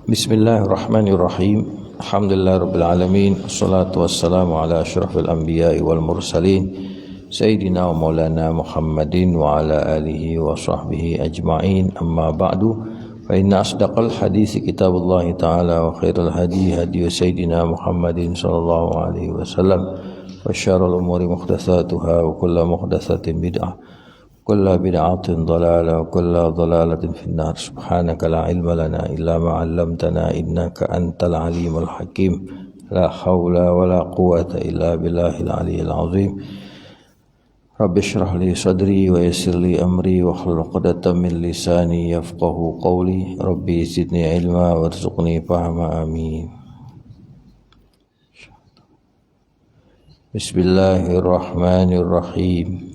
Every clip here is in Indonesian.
Bismillahirrahmanirrahim. Alhamdulillahirabbil alamin. Wassalatu wassalamu ala asyrafil anbiya'i wal mursalin sayyidina wa maulana Muhammadin wa ala alihi wa sahbihi ajma'in. Amma ba'du. Fa inna asdaqal hadits kitabullah ta'ala wa khairal hadi hadi sayyidina Muhammadin sallallahu alaihi wasallam wa syarrul umuri muhdatsatuha wa kullu muhdatsatin bid'ah. Kullu bid'atin dhalalah wa kullu dhalalatin finnar. Subhanaka la ilma lana illa ma 'allamtana innaka antal alimul hakim. La haula wa la quwwata illa billahil aliyyil azim. Rabbi shrah li sadri wa yassir li amri wa hlul 'uqdatam min lisani yafqahu qawli. Rabbi zidni ilma warzuqni fahma. Amin. Bismillahirrahmanirrahim.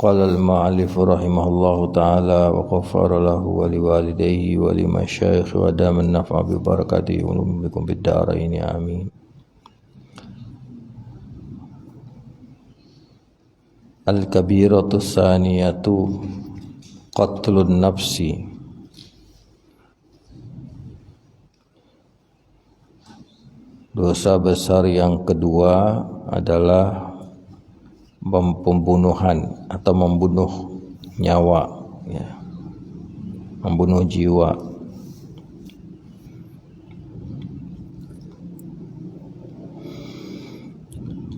Qala al-ma'alif rahimahullahu ta'ala wa ghafara lahu wa liwalidayhi wa limasyayikhi wa daman naf'a bi barakatihi wa bikum bid darain amin. Al-kabiratu tsaniyatu qatlun nafsi. Dosa besar yang kedua adalah pembunuhan atau membunuh nyawa, ya, membunuh jiwa.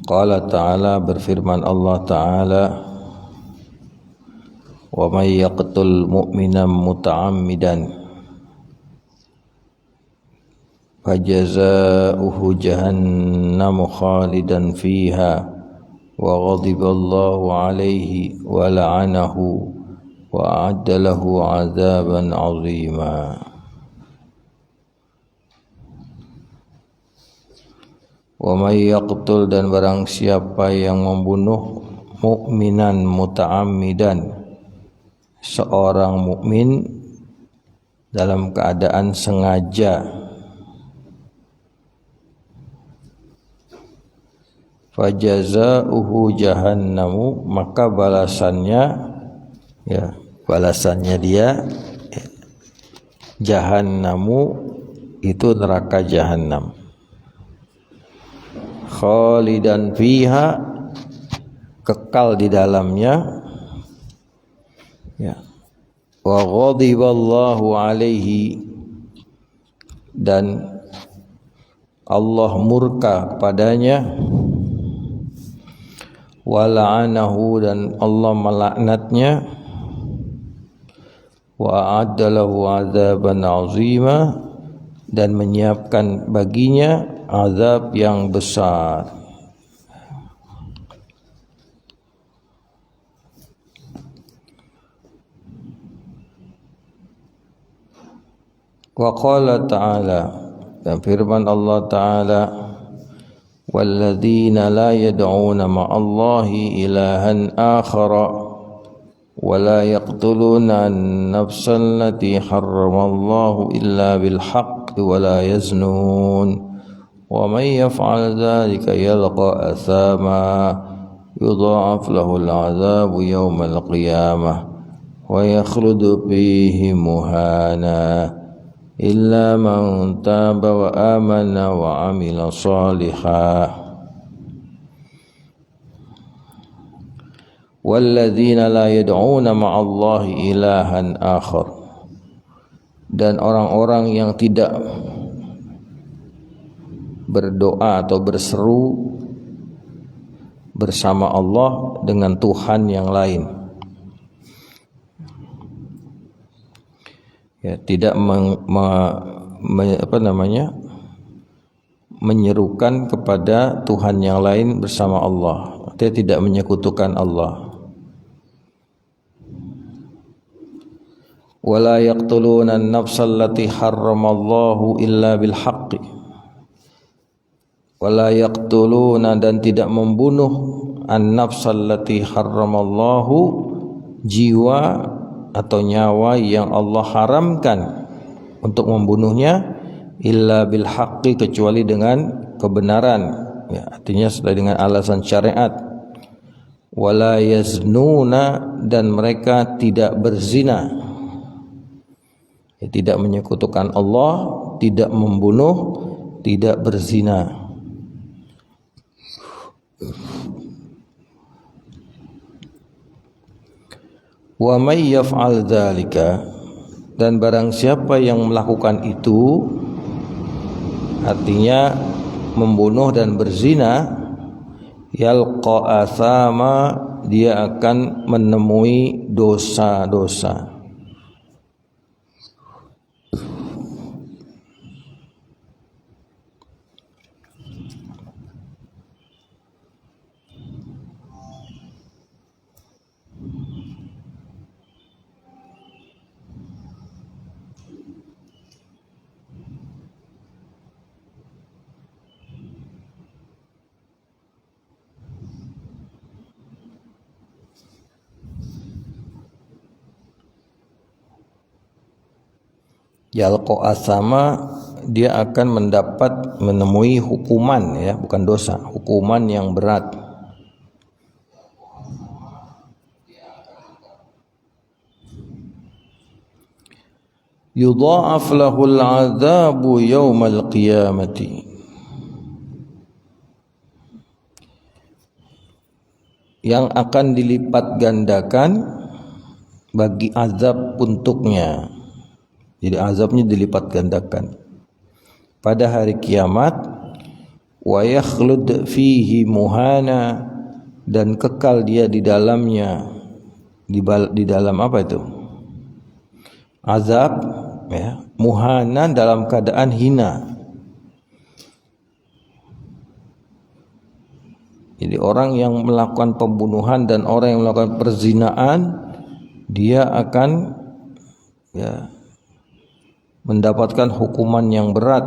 Qala ta'ala, berfirman Allah Ta'ala, wa may yaqtul mu'minan muta'ammidan fajaza'uhu jahannamu khalidan fiha wa ghadiballahu alaihi wa la'anahu wa a'adda lahu 'adzaban 'azima. Wa may yaqtul, dan barang siapa yang membunuh mukminan muta'ammidan, seorang mukmin dalam keadaan sengaja, fajaza'uhu jahannamu, maka balasannya, ya, balasannya dia jahannamu, itu neraka jahannam, khalidan fiha, kekal di dalamnya, ya, wa ghadiballahu alaihi, dan Allah murka kepadanya, wa la'anahu, dan Allah melaknatnya, wa a'adda lahu 'adzaban 'azima, dan menyiapkan baginya azab yang besar. Wa qala ta'ala, dan firman Allah Ta'ala, walladzina la yad'una ma'allahi ilahan akhara wa la yaqtuluna an-nafsa allati harramallahu illa bil haqqi wa la yaznun wa may yaf'al dhalika yalqa athama yudha'af lahu al-'adhabu yawmal qiyamah wa yakhludu fihi muhana illa man taba wa amana wa amila salihah. Walladzina la yad'una ma'allahi ilahan akhar, dan orang-orang yang tidak berdoa atau berseru bersama Allah dengan Tuhan yang lain, ya, tidak menyerukan kepada Tuhan yang lain bersama Allah, dia tidak menyekutukan Allah. Wala yaqtuluna an-nafsa allati harramallahu illa bil haqqi, wala yaqtuluna, dan tidak membunuh an-nafsa allati harramallahu, jiwa atau nyawa yang Allah haramkan untuk membunuhnya illa bil haqqi, kecuali dengan kebenaran, ya, artinya sesuai dengan alasan syariat. Wala yaznuna, dan mereka tidak berzina, ya, tidak menyekutukan Allah, tidak membunuh, tidak berzina. Wa may yaf'al dzalika, dan barang siapa yang melakukan itu, artinya membunuh dan berzina, yalqa athama, dia akan menemui dosa-dosa. Yalqa asama, dia akan menemui hukuman, ya, bukan dosa, hukuman yang berat. Yudha'af lahul 'adzabu yaumal qiyamati, yang akan dilipat gandakan bagi azab untuknya. Jadi azabnya dilipat gandakan pada hari kiamat. Wa yakhlud fihi muhana, dan kekal dia di dalamnya, di dalam apa itu? Azab, ya, muhana, dalam keadaan hina. Jadi orang yang melakukan pembunuhan dan orang yang melakukan perzinaan, dia akan, ya, mendapatkan hukuman yang berat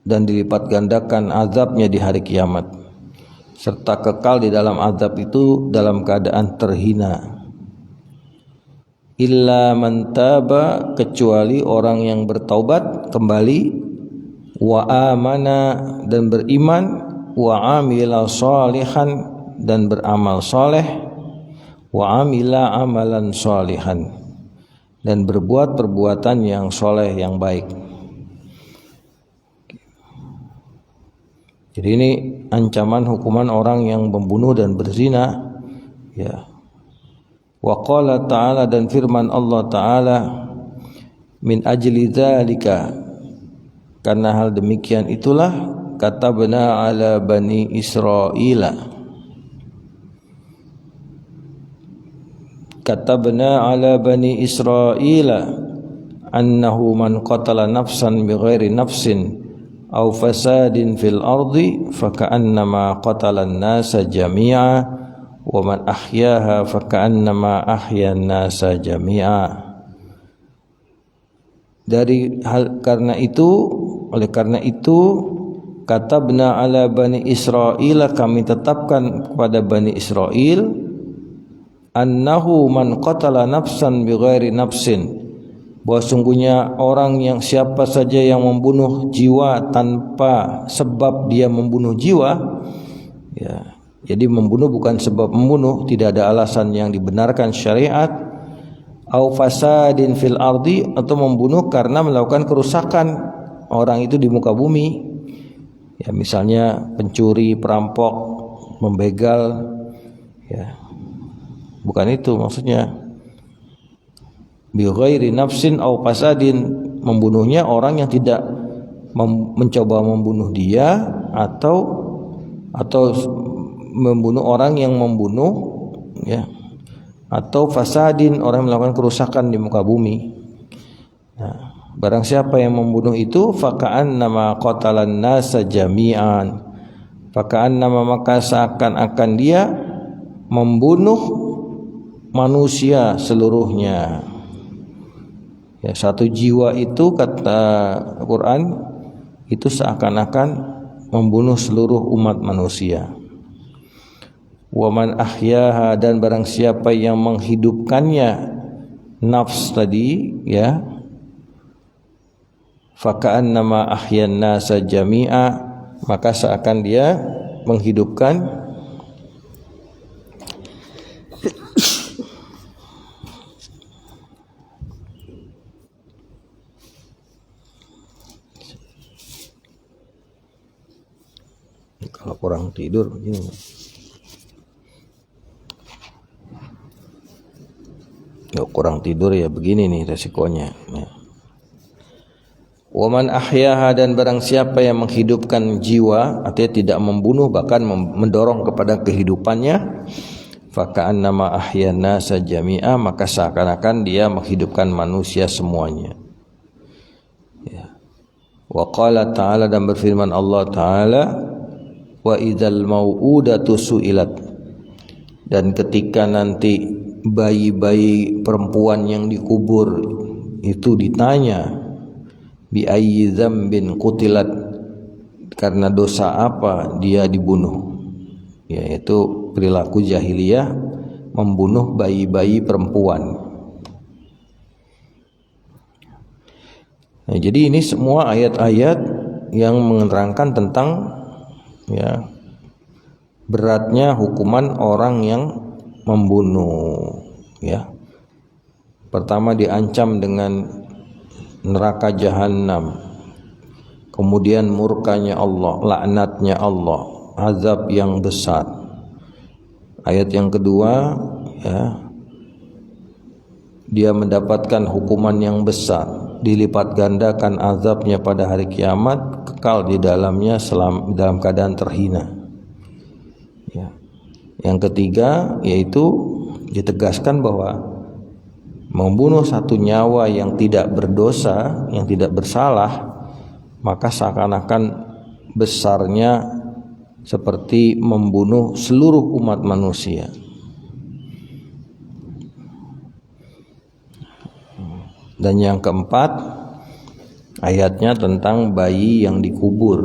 dan dilipat gandakan azabnya di hari kiamat, serta kekal di dalam azab itu dalam keadaan terhina. Illa man taba, kecuali orang yang bertaubat kembali, wa amana, dan beriman, wa amila shalihan, dan beramal soleh, wa amila amalan shalihan, dan berbuat perbuatan yang soleh, yang baik. Jadi ini ancaman hukuman orang yang membunuh dan berzina, ya. Wa qala ta'ala, dan firman Allah Ta'ala, min ajli dzalika, karena hal demikian itulah, katabna ala bani Israila, katabna ala bani Israila annahu man qatala nafsan bighairi nafsin aw fasadin fil ardi faka'annama qatala an-nasa jami'a wa man ahyaha faka'annama ahya an-nasa jami'a. Oleh karena itu katabna ala bani Israila, kami tetapkan kepada bani Israel, annahu man qatala nafsan bighairi nafsin, bahwa sungguhnya orang yang siapa saja yang membunuh jiwa tanpa sebab dia membunuh jiwa, ya, jadi membunuh bukan sebab membunuh, tidak ada alasan yang dibenarkan syariat, au fasadin fil ardi, atau membunuh karena melakukan kerusakan orang itu di muka bumi, ya, misalnya pencuri, perampok, membegal, ya, bukan itu maksudnya. Bi ghairi nafsin aw fasadin, membunuhnya orang yang tidak mencoba membunuh dia, atau membunuh orang yang membunuh, ya, atau fasadin, orang yang melakukan kerusakan di muka bumi. Nah, barang siapa yang membunuh itu, faka'annama qatalan nasa jami'an, faka'annama, maka seakan-akan dia membunuh manusia seluruhnya. Ya, satu jiwa itu kata Quran itu seakan-akan membunuh seluruh umat manusia. Wa man ahyaha, dan barang siapa yang menghidupkannya nafs tadi, ya, faka'annama ahyan nasa jami'a, maka seakan dia menghidupkan kalau kurang tidur begini. Kalau kurang tidur ya begini nih resikonya. Waman ahyaha, dan barang siapa yang menghidupkan jiwa, artinya tidak membunuh bahkan mendorong kepada kehidupannya, faka'annama ahyan nasa jami'a, maka seakan-akan dia menghidupkan manusia semuanya. Ya. Wa qala ta'ala, dan berfirman Allah Ta'ala, wa idzal mau'udatu su'ilat, dan ketika nanti bayi-bayi perempuan yang dikubur itu ditanya, bi ayyi dzambin qutilat, karena dosa apa dia dibunuh, yaitu perilaku jahiliyah membunuh bayi-bayi perempuan. Nah, jadi ini semua ayat-ayat yang menerangkan tentang ya beratnya hukuman orang yang membunuh. Ya, pertama diancam dengan neraka jahanam, kemudian murkanya Allah, laknatnya Allah, azab yang besar. Ayat yang kedua, ya, dia mendapatkan hukuman yang besar, dilipat gandakan azabnya pada hari kiamat, kekal di dalamnya dalam keadaan terhina. Ya. Yang ketiga yaitu ditegaskan bahwa membunuh satu nyawa yang tidak berdosa, yang tidak bersalah, maka seakan-akan besarnya seperti membunuh seluruh umat manusia. Dan yang keempat, ayatnya tentang bayi yang dikubur,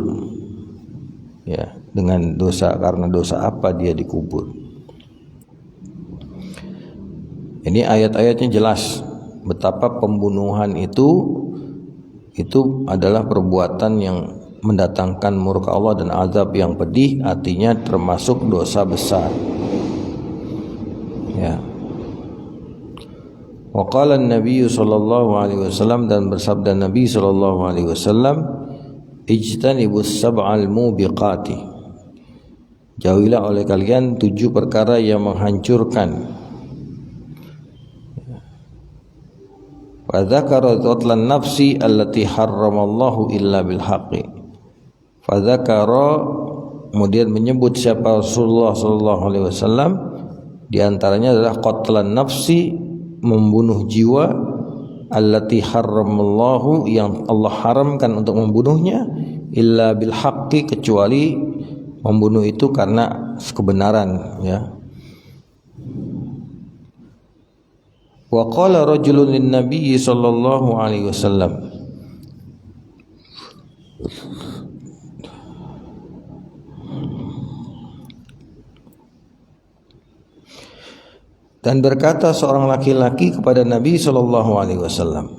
ya, dengan dosa, karena dosa apa dia dikubur. Ini ayat-ayatnya jelas betapa pembunuhan itu adalah perbuatan yang mendatangkan murka Allah dan azab yang pedih, artinya termasuk dosa besar. Ya. Wa qala an-nabiy sallallahu alaihi wasallam, dan bersabda Nabi sallallahu alaihi wasallam, ijtanibus sab'al mubiqati, jauhilah oleh kalian 7 perkara yang menghancurkan. Wa dzakara qatlan nafsi allati harramallahu illa bil haqqi. Fa dzakara, kemudian menyebut siapa Rasulullah sallallahu alaihi wasallam, di antaranya adalah qatlan nafsi, membunuh jiwa, allati harramallahu, yang Allah haramkan untuk membunuhnya, illa bil haqqi, kecuali membunuh itu karena kebenaran, ya. Wa qala rajulun lin nabiy sallallahu alaihi wasallam, dan berkata seorang laki-laki kepada Nabi sallallahu alaihi wasallam.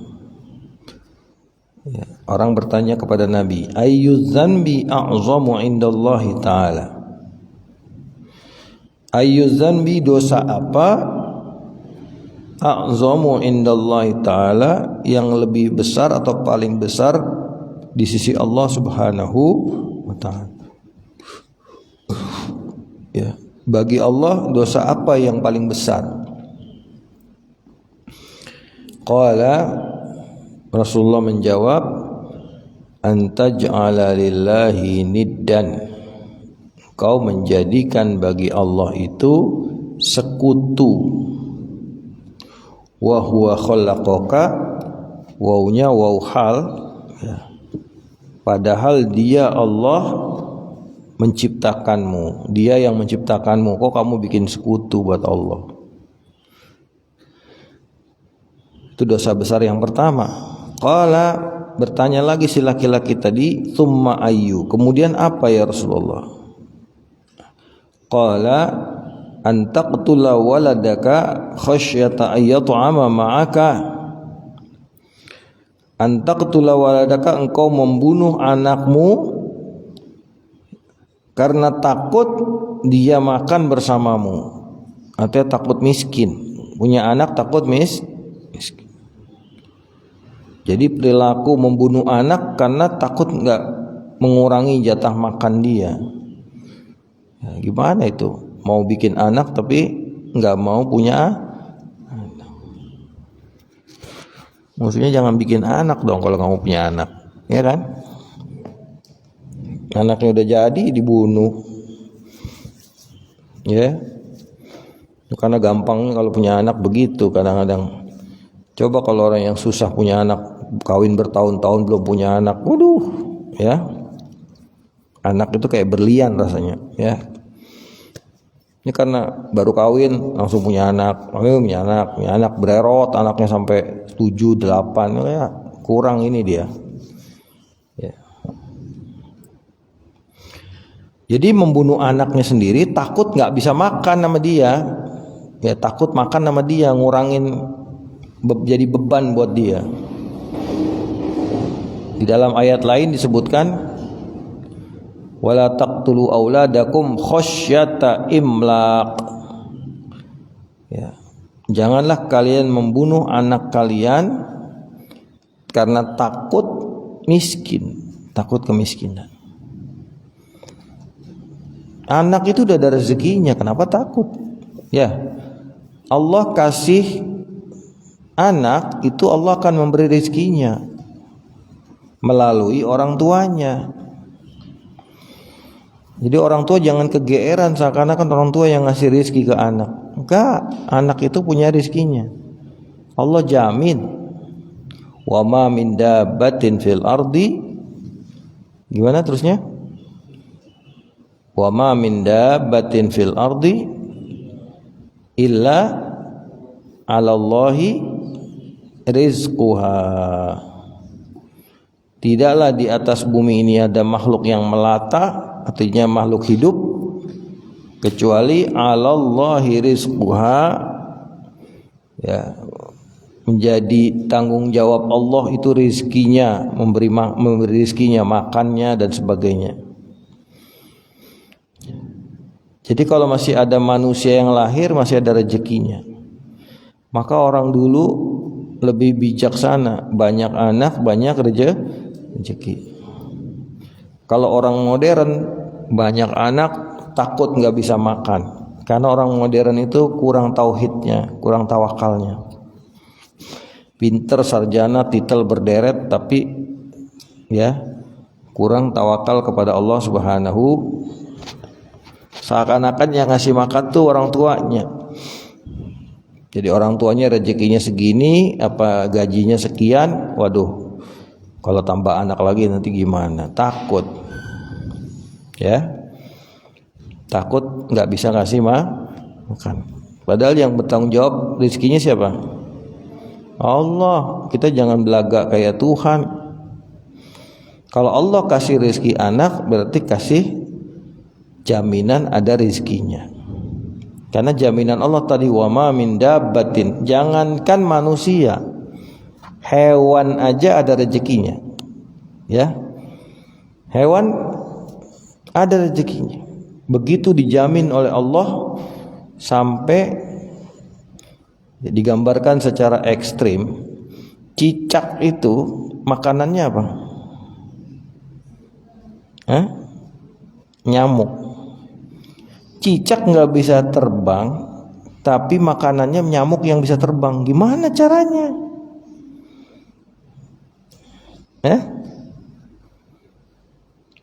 Ya, orang bertanya kepada Nabi, ayyu dzanbi a'zamu indallahi ta'ala, ayyu dzanbi, dosa apa, a'zamu indallahi ta'ala, yang lebih besar atau paling besar di sisi Allah subhanahu wa ta'ala. Ya, bagi Allah dosa apa yang paling besar? Qala, Rasulullah menjawab, antaj'ala lillahi niddan, kau menjadikan bagi Allah itu sekutu. Wa huwa khalaqaka, wawnya waw hal, ya, padahal dia Allah menciptakanmu, dia yang menciptakanmu, kok kamu bikin sekutu buat Allah? Itu dosa besar yang pertama. Qala, bertanya lagi si laki-laki tadi, tsumma ayyu, kemudian apa ya Rasulullah? Qala an taqtula waladaka khasyata ayyat'ama ma'aka, Antaqtula waladaka, engkau membunuh anakmu karena takut dia makan bersamamu, artinya takut miskin. Punya anak takut miskin. Jadi perilaku membunuh anak karena takut nggak mengurangi jatah makan dia. Ya, gimana itu? Mau bikin anak tapi nggak mau punya anak. Maksudnya jangan bikin anak dong kalau nggak mau punya anak, ya kan? Anaknya udah jadi dibunuh, ya. Karena gampang kalau punya anak begitu kadang-kadang. Coba kalau orang yang susah punya anak, kawin bertahun-tahun belum punya anak, waduh, ya. Anak itu kayak berlian rasanya, ya. Ini karena baru kawin langsung punya anak, punya anak bererot, anaknya sampai 7, 8, ya kurang ini dia. Ya. Jadi membunuh anaknya sendiri takut nggak bisa makan sama dia, ya takut makan sama dia, ngurangin jadi beban buat dia. Di dalam ayat lain disebutkan wala taqtulu auladakum khasyata imlaq. Ya. Janganlah kalian membunuh anak kalian karena takut miskin, takut kemiskinan. Anak itu udah ada rezekinya, kenapa takut? Ya. Allah kasih anak itu Allah akan memberi rezekinya melalui orang tuanya. Jadi orang tua jangan kegeeran seakan-akan orang tua yang ngasih rezeki ke anak. Enggak, anak itu punya rezekinya. Allah jamin. Wa ma min dabbatin fil ardi. Gimana terusnya? Wa ma min dabbatin fil ardi illa 'alallahi rizquha. Tidaklah di atas bumi ini ada makhluk yang melata, artinya makhluk hidup, kecuali 'alallahi rizquha, ya, menjadi tanggung jawab Allah itu rizkinya, memberi rizkinya, makannya dan sebagainya. Jadi kalau masih ada manusia yang lahir, masih ada rezekinya. Maka orang dulu lebih bijaksana, banyak anak, banyak rezeki. Kalau orang modern banyak anak, takut nggak bisa makan. Karena orang modern itu kurang tauhidnya, kurang tawakalnya. Pinter, sarjana, titel berderet, tapi ya kurang tawakal kepada Allah Subhanahu. Seakan-akan yang ngasih makan tuh orang tuanya. Jadi orang tuanya rezekinya segini, apa gajinya sekian, waduh, kalau tambah anak lagi nanti gimana? Takut, ya, takut nggak bisa ngasih makan. Padahal yang bertanggung jawab rezekinya siapa? Allah. Kita jangan belaga kayak Tuhan. Kalau Allah kasih rezeki anak, berarti kasih jaminan ada rezekinya. Karena jaminan Allah tadi wa ma min dabbatin, jangankan manusia, hewan aja ada rezekinya. Ya. Hewan ada rezekinya. Begitu dijamin oleh Allah sampai digambarkan secara ekstrim. Cicak itu makanannya apa? Nyamuk. Cicak nggak bisa terbang, tapi makanannya nyamuk yang bisa terbang. Gimana caranya?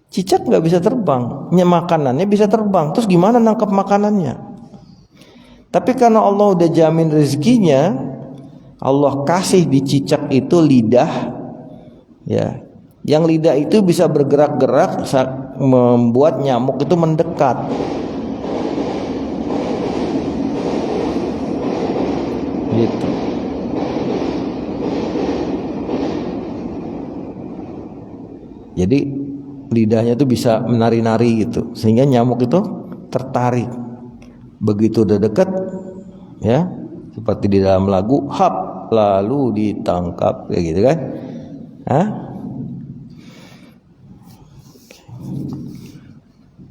Cicak nggak bisa terbang, makanannya bisa terbang. Terus gimana nangkap makanannya? Tapi karena Allah udah jamin rezekinya, Allah kasih di cicak itu lidah, ya, yang lidah itu bisa bergerak-gerak membuat nyamuk itu mendekat. Gitu. Jadi lidahnya itu bisa menari-nari gitu, sehingga nyamuk itu tertarik. Begitu udah dekat, ya, seperti di dalam lagu, hap, lalu ditangkap, kayak gitu kan. Hah?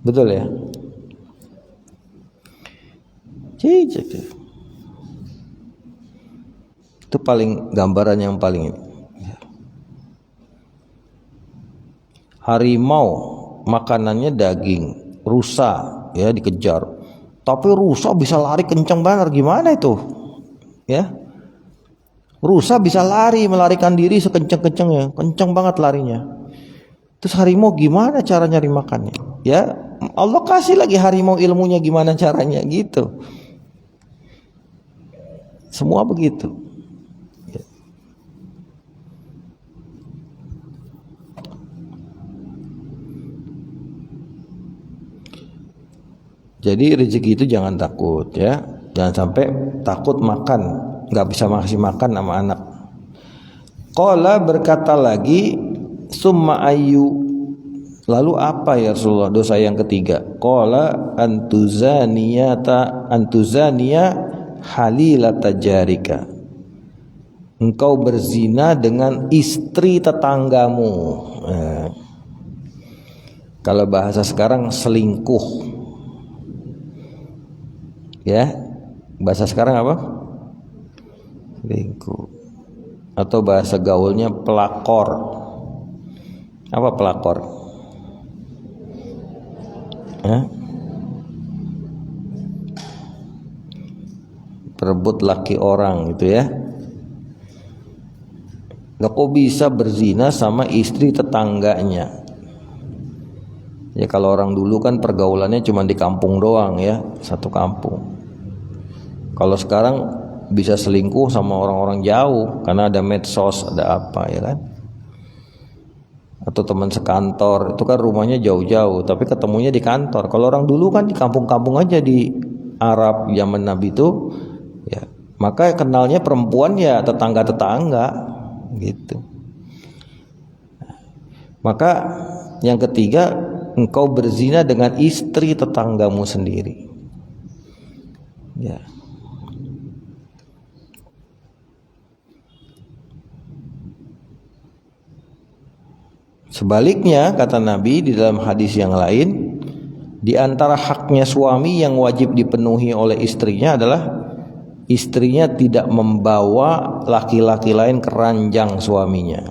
Betul ya? Itu paling gambaran yang paling. Harimau makanannya daging, rusa ya dikejar. Tapi rusa bisa lari kencang banget, gimana itu? Ya. Rusa bisa lari, melarikan diri sekencang-kencangnya, kencang banget larinya. Terus harimau gimana cara nyari makannya? Ya, Allah kasih lagi harimau ilmunya gimana caranya gitu. Semua begitu. Ya. Jadi rezeki itu jangan takut ya. Jangan sampai takut makan, nggak bisa ngasih makan sama anak. Qala berkata lagi, summa ayyu, lalu apa ya Rasulullah dosa yang ketiga? Qala antuzaniya halilata jarika, engkau berzina dengan istri tetanggamu. Kalau bahasa sekarang selingkuh ya, bahasa sekarang apa? Selingkuh. Atau bahasa gaulnya pelakor. Apa pelakor? Perebut laki orang gitu ya. Gak kok bisa berzina sama istri tetangganya. Ya kalau orang dulu kan pergaulannya cuma di kampung doang ya, satu kampung. Kalau sekarang bisa selingkuh sama orang-orang jauh karena ada medsos, ada apa ya kan? Atau teman sekantor, itu kan rumahnya jauh-jauh tapi ketemunya di kantor. Kalau orang dulu kan di kampung-kampung aja, di Arab zaman Nabi itu ya, maka kenalnya perempuan ya tetangga-tetangga gitu. Maka yang ketiga, engkau berzina dengan istri tetanggamu sendiri. Ya. Sebaliknya kata Nabi di dalam hadis yang lain, di antara haknya suami yang wajib dipenuhi oleh istrinya adalah istrinya tidak membawa laki-laki lain ke ranjang suaminya,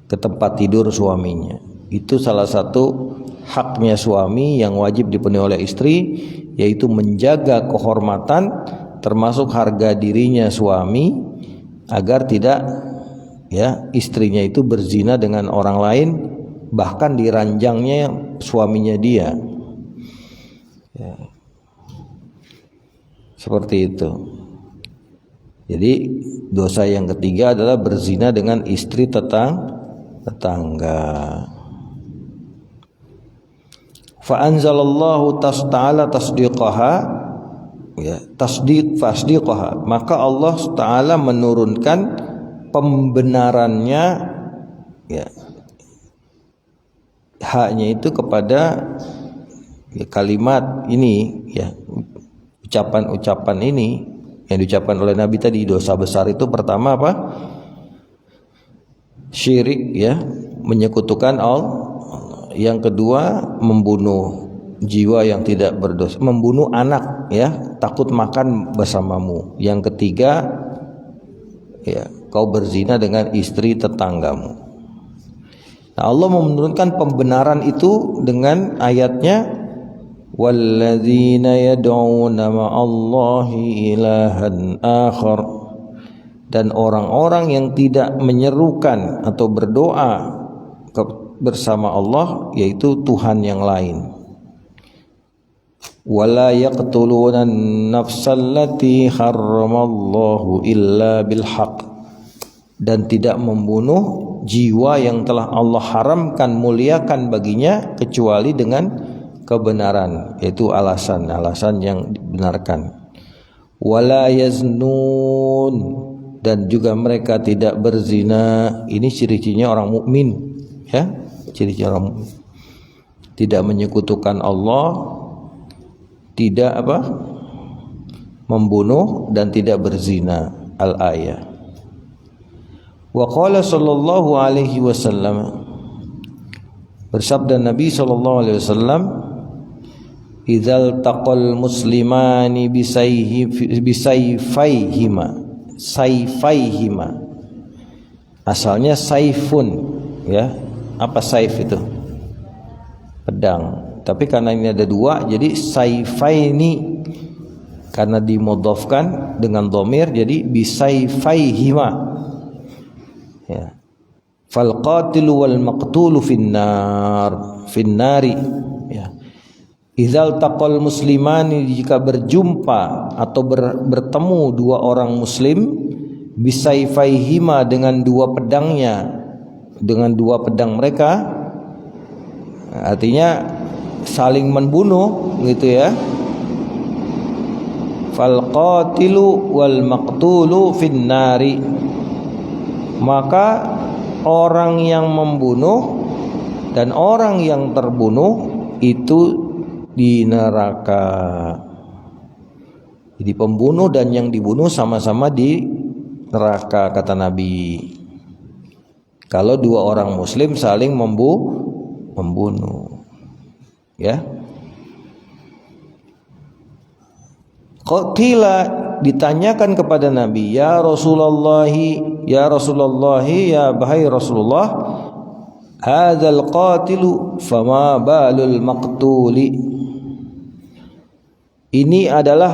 ke tempat tidur suaminya. Itu salah satu haknya suami yang wajib dipenuhi oleh istri, yaitu menjaga kehormatan termasuk harga dirinya suami agar tidak ya istrinya itu berzina dengan orang lain, bahkan di ranjangnya suaminya dia ya. Seperti itu. Jadi dosa yang ketiga adalah berzina dengan istri tetangga. Fa anzalallahu ta'ala tasdiqaha ya, fasdiqaha, maka Allah Ta'ala menurunkan pembenarannya ya, haknya itu kepada ya, kalimat ini ya, ucapan-ucapan ini yang diucapkan oleh Nabi tadi. Dosa besar itu pertama apa? Syirik ya, menyekutukan Allah. Yang kedua, membunuh jiwa yang tidak berdosa, membunuh anak ya, takut makan bersamamu. Yang ketiga ya, kau berzina dengan istri tetanggamu. Nah, Allah menurunkan pembenaran itu dengan ayatnya, walladzina yad'una ma'allahi ilahan akhar, dan orang-orang yang tidak menyerukan atau berdoa bersama Allah, yaitu Tuhan yang lain. Wala yaqtuluna an-nafsallati harramallahu illa bilhaq, dan tidak membunuh jiwa yang telah Allah haramkan muliakan baginya kecuali dengan kebenaran, yaitu alasan yang dibenarkan. Wala yaznun, dan juga mereka tidak berzina. Ini ciri-cirinya orang mukmin ya, ciri-ciri orang mukmin. Tidak menyekutukan Allah, tidak membunuh, dan tidak berzina. Al-ayah. Wa qala sallallahu alaihi wasallam, bersabda Nabi sallallahu alaihi wasallam, idzal taqal muslimani sayfaihima. Asalnya saifun, ya. Apa saif itu? Pedang. Tapi karena ini ada dua, jadi saifaini. Karena dimudhafkan dengan dhamir, jadi bisayfaihima. Ya. Fal qatilu wal maqtulu finnari. Ya. Idzal taqal muslimani, jika berjumpa atau bertemu dua orang muslim, bisayfaihima, dengan dua pedangnya, dengan dua pedang mereka, artinya saling membunuh gitu ya. Fal qatilu wal maqtulu finnari, maka orang yang membunuh dan orang yang terbunuh itu di neraka. Jadi pembunuh dan yang dibunuh sama-sama di neraka, kata Nabi. Kalau dua orang muslim saling membunuh, ya. Qila, ditanyakan kepada Nabi, ya Rasulullah, ya bahai Rasulullah, hadzal qatilu fama balul maqtuli. Ini adalah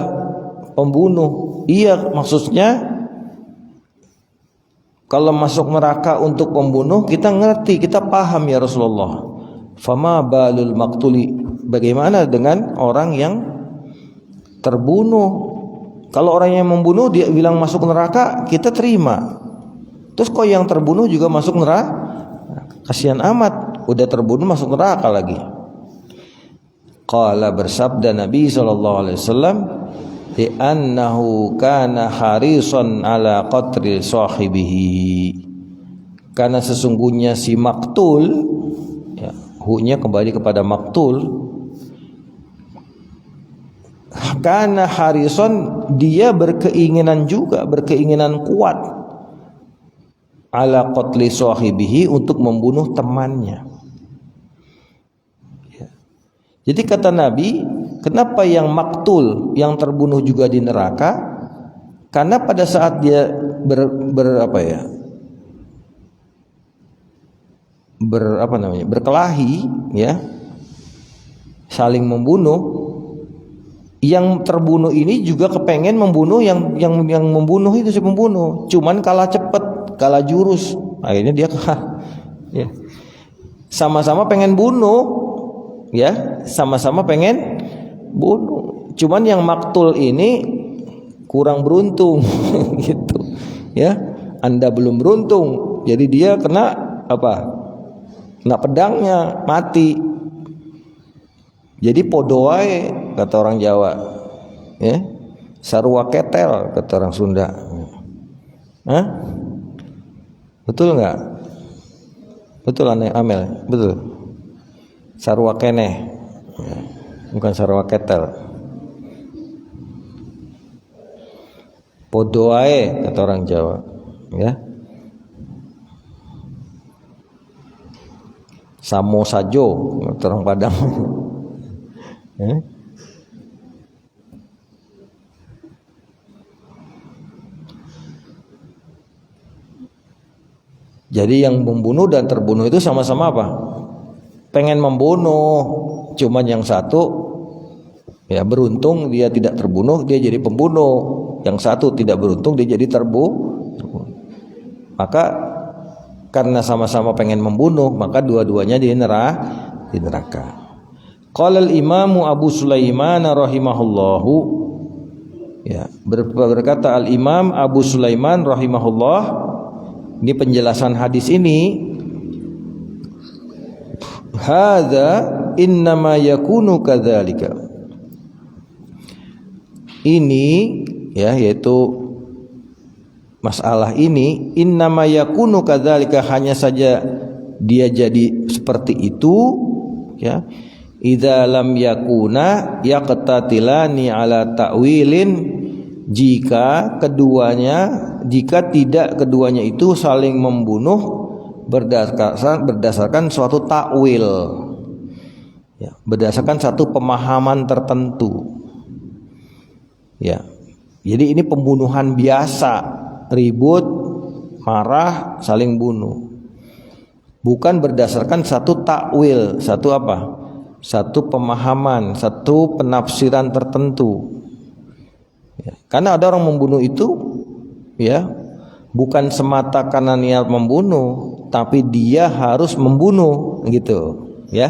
pembunuh. Iya, maksudnya kalau masuk neraka untuk pembunuh, kita ngerti, kita paham ya Rasulullah. Fama balul maqtuli, bagaimana dengan orang yang terbunuh? Kalau orang yang membunuh dia bilang masuk neraka, kita terima. Terus kok yang terbunuh juga masuk neraka? Kasihan amat, udah terbunuh masuk neraka lagi. Qala, bersabda Nabi SAW, li'annahu kana harisan ala qatri sahibihi, karena sesungguhnya si maktul, ya, hu-nya kembali kepada maktul, karena harison, dia berkeinginan juga, berkeinginan kuat, ala qatli sahibihi, untuk membunuh temannya. Ya. Jadi kata Nabi, kenapa yang maktul, yang terbunuh juga di neraka? Karena pada saat dia berkelahi, ya, saling membunuh, yang terbunuh ini juga kepengen membunuh yang membunuh itu, si pembunuh, cuman kalah cepet, kalah jurus, akhirnya dia kalah. Ya. Sama-sama pengen bunuh, ya, sama-sama pengen bunuh, cuman yang maktul ini kurang beruntung gitu, ya. Anda belum beruntung, jadi dia kena kena pedangnya, mati. Jadi podoai, kata orang Jawa, ya, sarua ketel, kata orang Sunda. Hah? Betul nggak? Betul Amel, betul. Sarua keneh, bukan sarua ketel. Podoai, kata orang Jawa, ya. Samo sajo, kata orang Padang. Jadi yang membunuh dan terbunuh itu sama-sama apa? Pengen membunuh, cuman yang satu ya beruntung dia tidak terbunuh, dia jadi pembunuh. Yang satu tidak beruntung, dia jadi terbunuh. Maka karena sama-sama pengen membunuh, maka dua-duanya di neraka. Qala al-Imam Abu Sulaiman rahimahullahu, ya, berkata al-Imam Abu Sulaiman rahimahullah, ini penjelasan hadis ini, hadza innama yakunu kadzalika. Ini, ya, yaitu masalah ini, innama yakunu kadzalika, hanya saja dia jadi seperti itu, ya. Idza lam yakuna yaqtatilani ala ta'wilin jika tidak keduanya itu saling membunuh berdasarkan suatu takwil, ya, berdasarkan satu pemahaman tertentu, ya. Jadi ini pembunuhan biasa, ribut, marah, saling bunuh, bukan berdasarkan satu takwil, satu pemahaman, satu penafsiran tertentu. Ya, karena ada orang membunuh itu, ya, bukan semata karena niat membunuh, tapi dia harus membunuh, gitu, ya.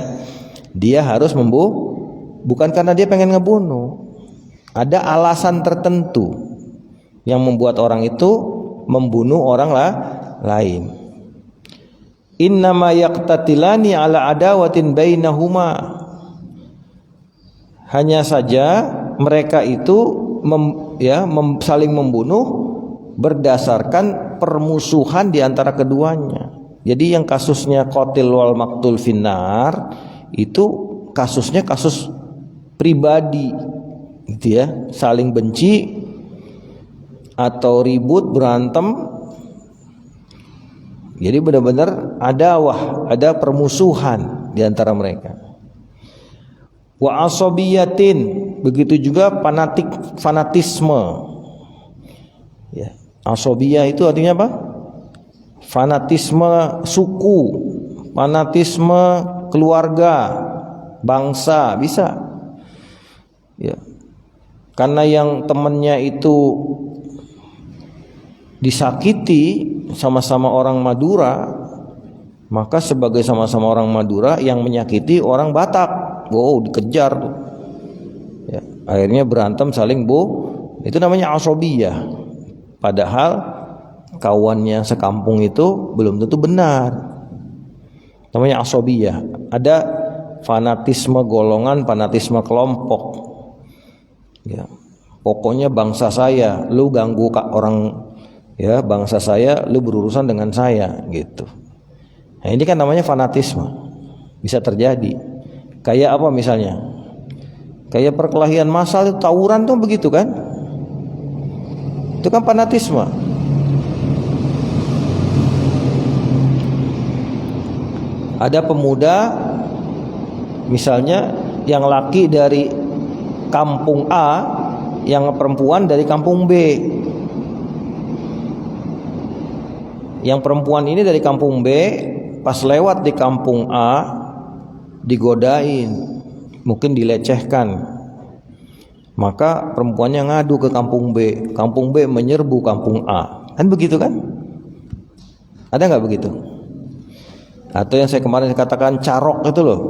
Dia harus bukan karena dia pengen ngebunuh. Ada alasan tertentu yang membuat orang itu membunuh orang lain. Innama yaqtatilani ala adawatin bainahuma. Hanya saja mereka itu saling membunuh berdasarkan permusuhan di antara keduanya. Jadi yang kasusnya qatil wal maqtul finnar itu kasusnya kasus pribadi, gitu ya, saling benci atau ribut, berantem. Jadi benar-benar ada permusuhan di antara mereka. Wa asabiyatin, begitu juga fanatisme. Ya, asabiyah itu artinya apa? Fanatisme suku, fanatisme keluarga, bangsa, bisa. Ya. Karena yang temannya itu disakiti sama-sama orang Madura, maka sebagai sama-sama orang Madura yang menyakiti orang Batak, dikejar tuh. Ya, akhirnya berantem saling itu namanya asabiyah. Padahal kawannya sekampung itu belum tentu benar. Namanya asabiyah. Ada fanatisme golongan, fanatisme kelompok. Ya, pokoknya bangsa saya, lu ganggu orang, ya, bangsa saya, lu berurusan dengan saya, gitu. Nah, ini kan namanya fanatisme. Bisa terjadi. Kayak apa misalnya? Kayak perkelahian massal itu, tawuran tuh begitu kan? Itu kan fanatisme. Ada pemuda misalnya yang laki dari kampung A, yang perempuan dari kampung B. Yang perempuan ini dari kampung B, pas lewat di kampung A digodain, mungkin dilecehkan, maka perempuannya ngadu ke kampung B menyerbu kampung A, kan begitu kan? Ada nggak begitu? Atau yang saya kemarin katakan carok itu loh,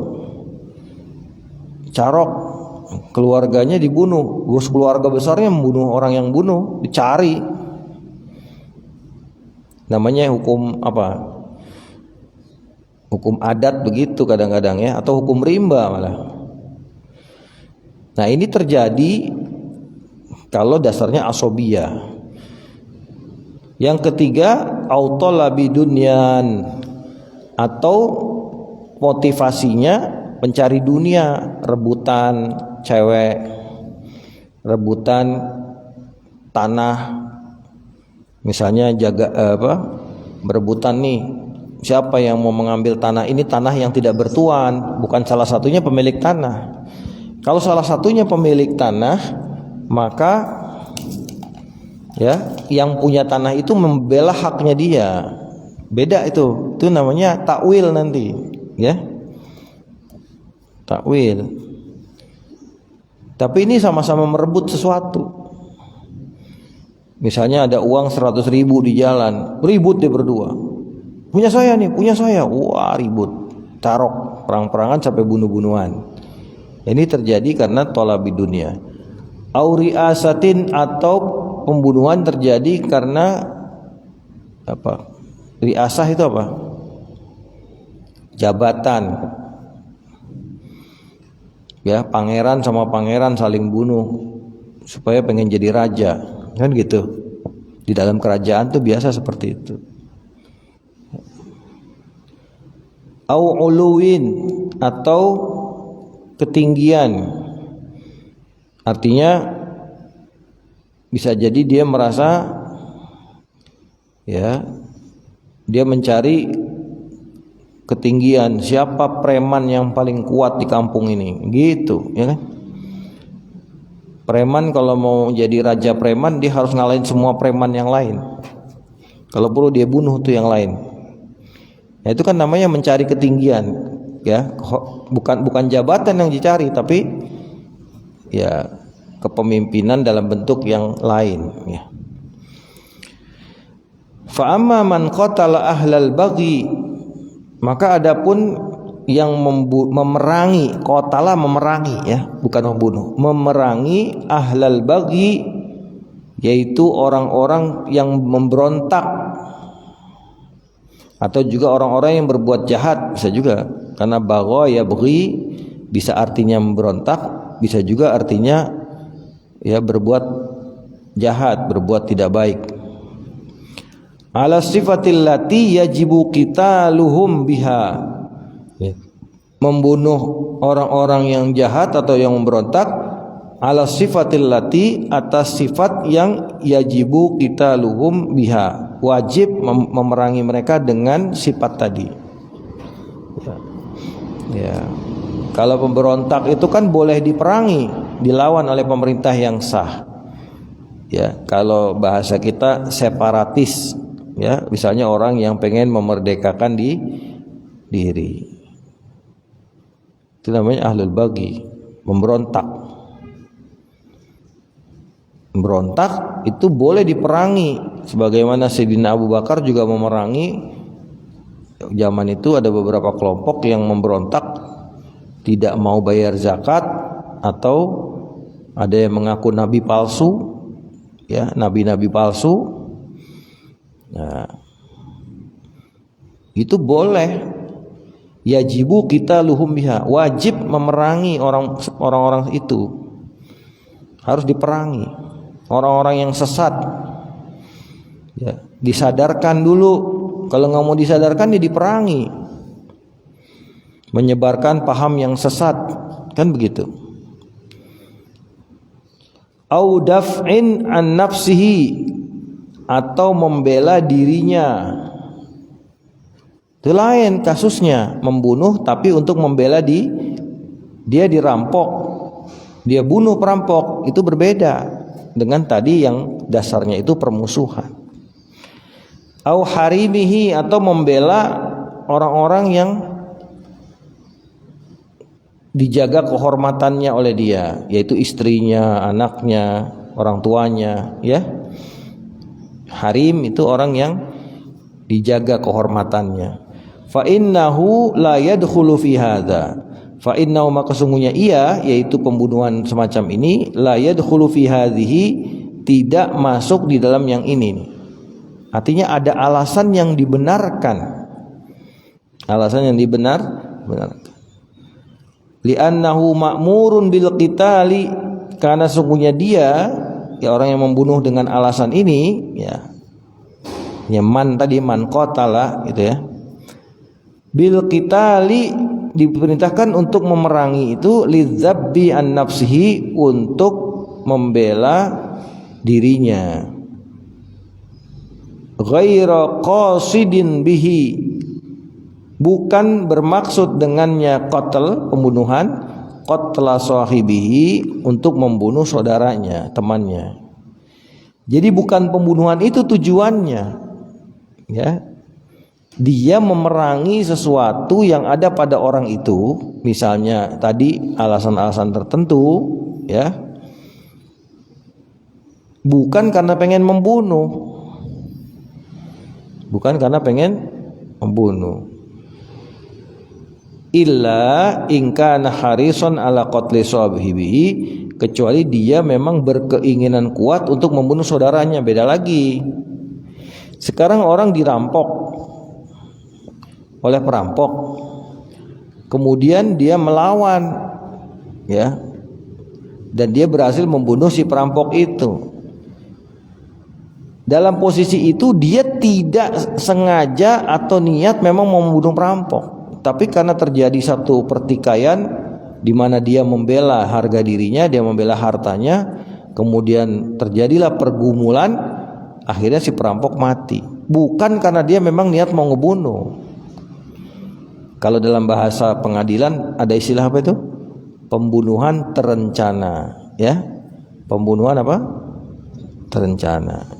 carok keluarganya dibunuh, keluarga besarnya membunuh orang yang bunuh, dicari. Namanya hukum apa? Hukum adat begitu kadang-kadang, ya, atau hukum rimba malah. Nah, ini terjadi kalau dasarnya asobiyah. Yang ketiga, autolabi dunyan, atau motivasinya mencari dunia, rebutan cewek, rebutan tanah. Misalnya berebutan nih, siapa yang mau mengambil tanah ini, tanah yang tidak bertuan, bukan salah satunya pemilik tanah. Kalau salah satunya pemilik tanah, maka ya yang punya tanah itu membela haknya dia. Beda itu namanya takwil nanti, ya. Takwil. Tapi ini sama-sama merebut sesuatu. Misalnya ada uang 100.000 di jalan, ribut dia berdua. Punya saya nih, punya saya. Wah, ribut, carok, perang-perangan sampai bunuh-bunuhan. Ini terjadi karena tolabi dunia. Auri asatin, atau pembunuhan terjadi karena apa? Riasah itu apa? Jabatan. Ya, pangeran sama pangeran saling bunuh supaya pengen jadi raja. Kan gitu. Di dalam kerajaan tuh biasa seperti itu. Au uluwin, atau ketinggian. Artinya Bisa jadi dia merasa ya, dia mencari ketinggian, siapa preman yang paling kuat di kampung ini, gitu ya kan. Preman kalau mau jadi raja preman, dia harus ngalahin semua preman yang lain. Kalau perlu dia bunuh tuh yang lain. Nah, itu kan namanya mencari ketinggian ya, bukan jabatan yang dicari, tapi ya kepemimpinan dalam bentuk yang lain ya. Fa amma man qatala ahlal baghi, maka adapun yang memerangi, qatala memerangi ya, bukan membunuh, memerangi ahlal baghi, yaitu orang-orang yang memberontak, atau juga orang-orang yang berbuat jahat, bisa juga, karena bagha ya baghi bisa artinya memberontak, bisa juga artinya ya berbuat jahat, berbuat tidak baik. Ala sifatil lati yajibu qitaluhum biha, membunuh orang-orang yang jahat atau yang memberontak, ala sifatil lati, atas sifat yang yajibu qitaluhum biha, wajib memerangi mereka dengan sifat tadi ya. Kalau pemberontak itu kan boleh diperangi, dilawan oleh pemerintah yang sah ya. Kalau bahasa kita separatis ya, misalnya orang yang pengen memerdekakan diri, itu namanya ahlul baghi, memberontak. Memberontak itu boleh diperangi, sebagaimana Sayyidina Abu Bakar juga memerangi. Zaman itu ada beberapa kelompok yang memberontak, tidak mau bayar zakat, atau ada yang mengaku nabi palsu ya, nabi-nabi palsu. Nah, itu boleh, yajibu qitaluhum biha, wajib memerangi orang-orang itu, harus diperangi. Orang-orang yang sesat ya, disadarkan dulu. Kalau nggak mau disadarkan, ya diperangi. Menyebarkan paham yang sesat, kan begitu. Au daf'in an nafsihi, atau membela dirinya. Itu lain kasusnya, membunuh tapi untuk membela dia dirampok, dia bunuh perampok, itu berbeda dengan tadi yang dasarnya itu permusuhan. Au harimihi, atau membela orang-orang yang dijaga kehormatannya oleh dia, yaitu istrinya, anaknya, orang tuanya ya. Harim itu orang yang dijaga kehormatannya. Fa innahu la yadkhulu fi hadza, fa innahu, maka sungguhnya ia, yaitu pembunuhan semacam ini, la yadkhulu fi hadhihi, tidak masuk di dalam yang ini. Artinya ada alasan yang dibenarkan, alasan yang benarkan. Li'annahu ma'murun bil qitali, karena sungguhnya dia, ya orang yang membunuh dengan alasan ini ya, man tadi, man qatala gitu ya, bil qitali, diperintahkan untuk memerangi itu, lidzabbi an nafsihi, untuk membela dirinya, ghaira qasidin bihi, bukan bermaksud dengannya qatl, pembunuhan, qatla sahibihi, untuk membunuh saudaranya, temannya. Jadi bukan pembunuhan itu tujuannya ya. Dia memerangi sesuatu yang ada pada orang itu, misalnya tadi alasan-alasan tertentu ya, bukan karena pengen membunuh, bukan karena pengen membunuh. Illa in kana harisan ala qatli sahibihi, kecuali dia memang berkeinginan kuat untuk membunuh saudaranya, beda lagi. Sekarang orang dirampok oleh perampok, kemudian dia melawan ya, dan dia berhasil membunuh si perampok itu. Dalam posisi itu dia tidak sengaja atau niat memang mau membunuh perampok, tapi karena terjadi satu pertikaian di mana dia membela harga dirinya, dia membela hartanya, kemudian terjadilah pergumulan, akhirnya si perampok mati. Bukan karena dia memang niat mau ngebunuh. Kalau dalam bahasa pengadilan ada istilah apa itu? Pembunuhan terencana, ya. Pembunuhan apa? Terencana.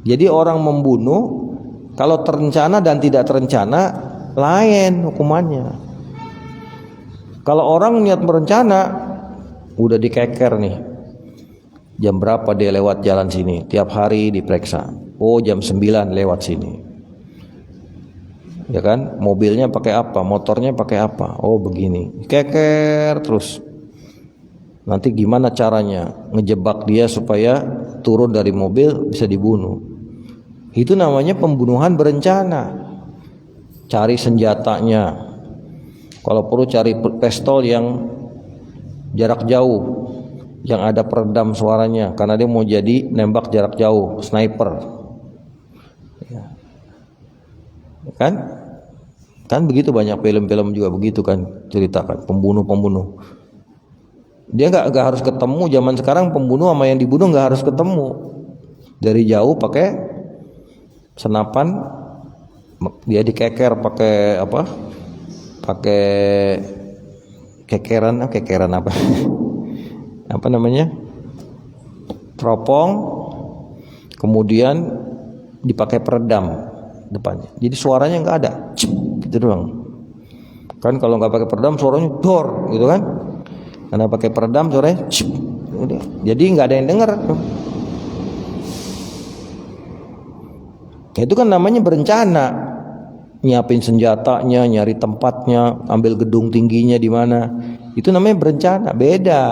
Jadi orang membunuh kalau terencana dan tidak terencana lain hukumannya. Kalau orang niat berencana, udah dikeker nih. Jam berapa dia lewat jalan sini? Tiap hari diperiksa. Oh, jam 9 lewat sini. Ya kan? Mobilnya pakai apa? Motornya pakai apa? Oh, begini. Keker terus. Nanti gimana caranya ngejebak dia supaya turun dari mobil bisa dibunuh? Itu namanya pembunuhan berencana. Cari senjatanya. Kalau perlu cari pistol yang jarak jauh, yang ada peredam suaranya, karena dia mau jadi nembak jarak jauh, sniper. Ya. Kan begitu, banyak film-film juga begitu kan, ceritakan pembunuh. Dia nggak harus ketemu. Zaman sekarang pembunuh sama yang dibunuh nggak harus ketemu, dari jauh pakai senapan, dia dikeker pakai apa? Pakai kekeran apa? Apa namanya? Teropong, kemudian dipakai peredam depannya. Jadi suaranya nggak ada, cip, gitu doang. Kan kalau nggak pakai peredam suaranya dor, gitu kan? Karena pakai peredam suaranya cip, udah. Jadi nggak ada yang dengar. Itu kan namanya berencana, nyiapin senjatanya, nyari tempatnya, ambil gedung tingginya di mana. Itu namanya berencana, beda.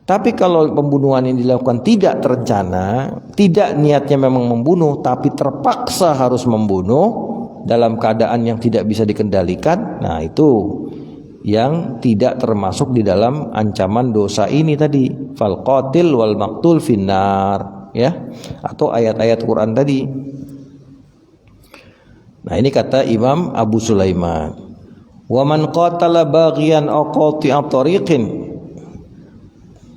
Tapi kalau pembunuhan yang dilakukan tidak terencana, tidak niatnya memang membunuh, tapi terpaksa harus membunuh dalam keadaan yang tidak bisa dikendalikan, nah itu yang tidak termasuk di dalam ancaman dosa ini tadi, fal qatil wal maqtul finnar, ya, atau ayat-ayat Quran tadi. Nah, ini kata Imam Abu Sulaiman. Wa man qatala baghiyan aw qati'a tariqin,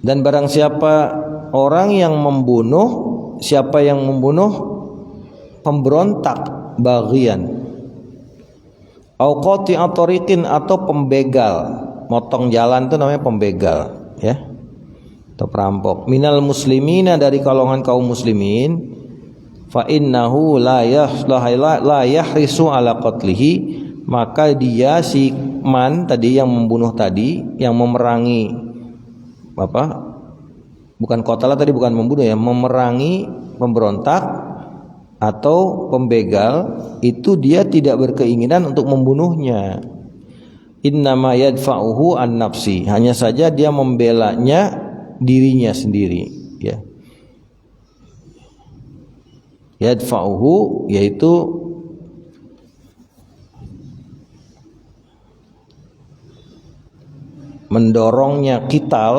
dan barang siapa orang yang membunuh, siapa yang membunuh pemberontak, baghiyan aw qati'a tariqin, atau pembegal, motong jalan itu namanya pembegal, ya, atau perampok, minal muslimina, dari golongan kaum muslimin, fa innahu la yahrisu ala qatlihi, maka dia si man tadi yang membunuh tadi, yang memerangi apa? Bukan qatala tadi, bukan membunuh ya, memerangi pemberontak atau pembegal, itu dia tidak berkeinginan untuk membunuhnya. Innama yadfa'uhu an nafsi, hanya saja dia membelanya dirinya sendiri, ya. Yadfa'uhu yaitu mendorongnya, qital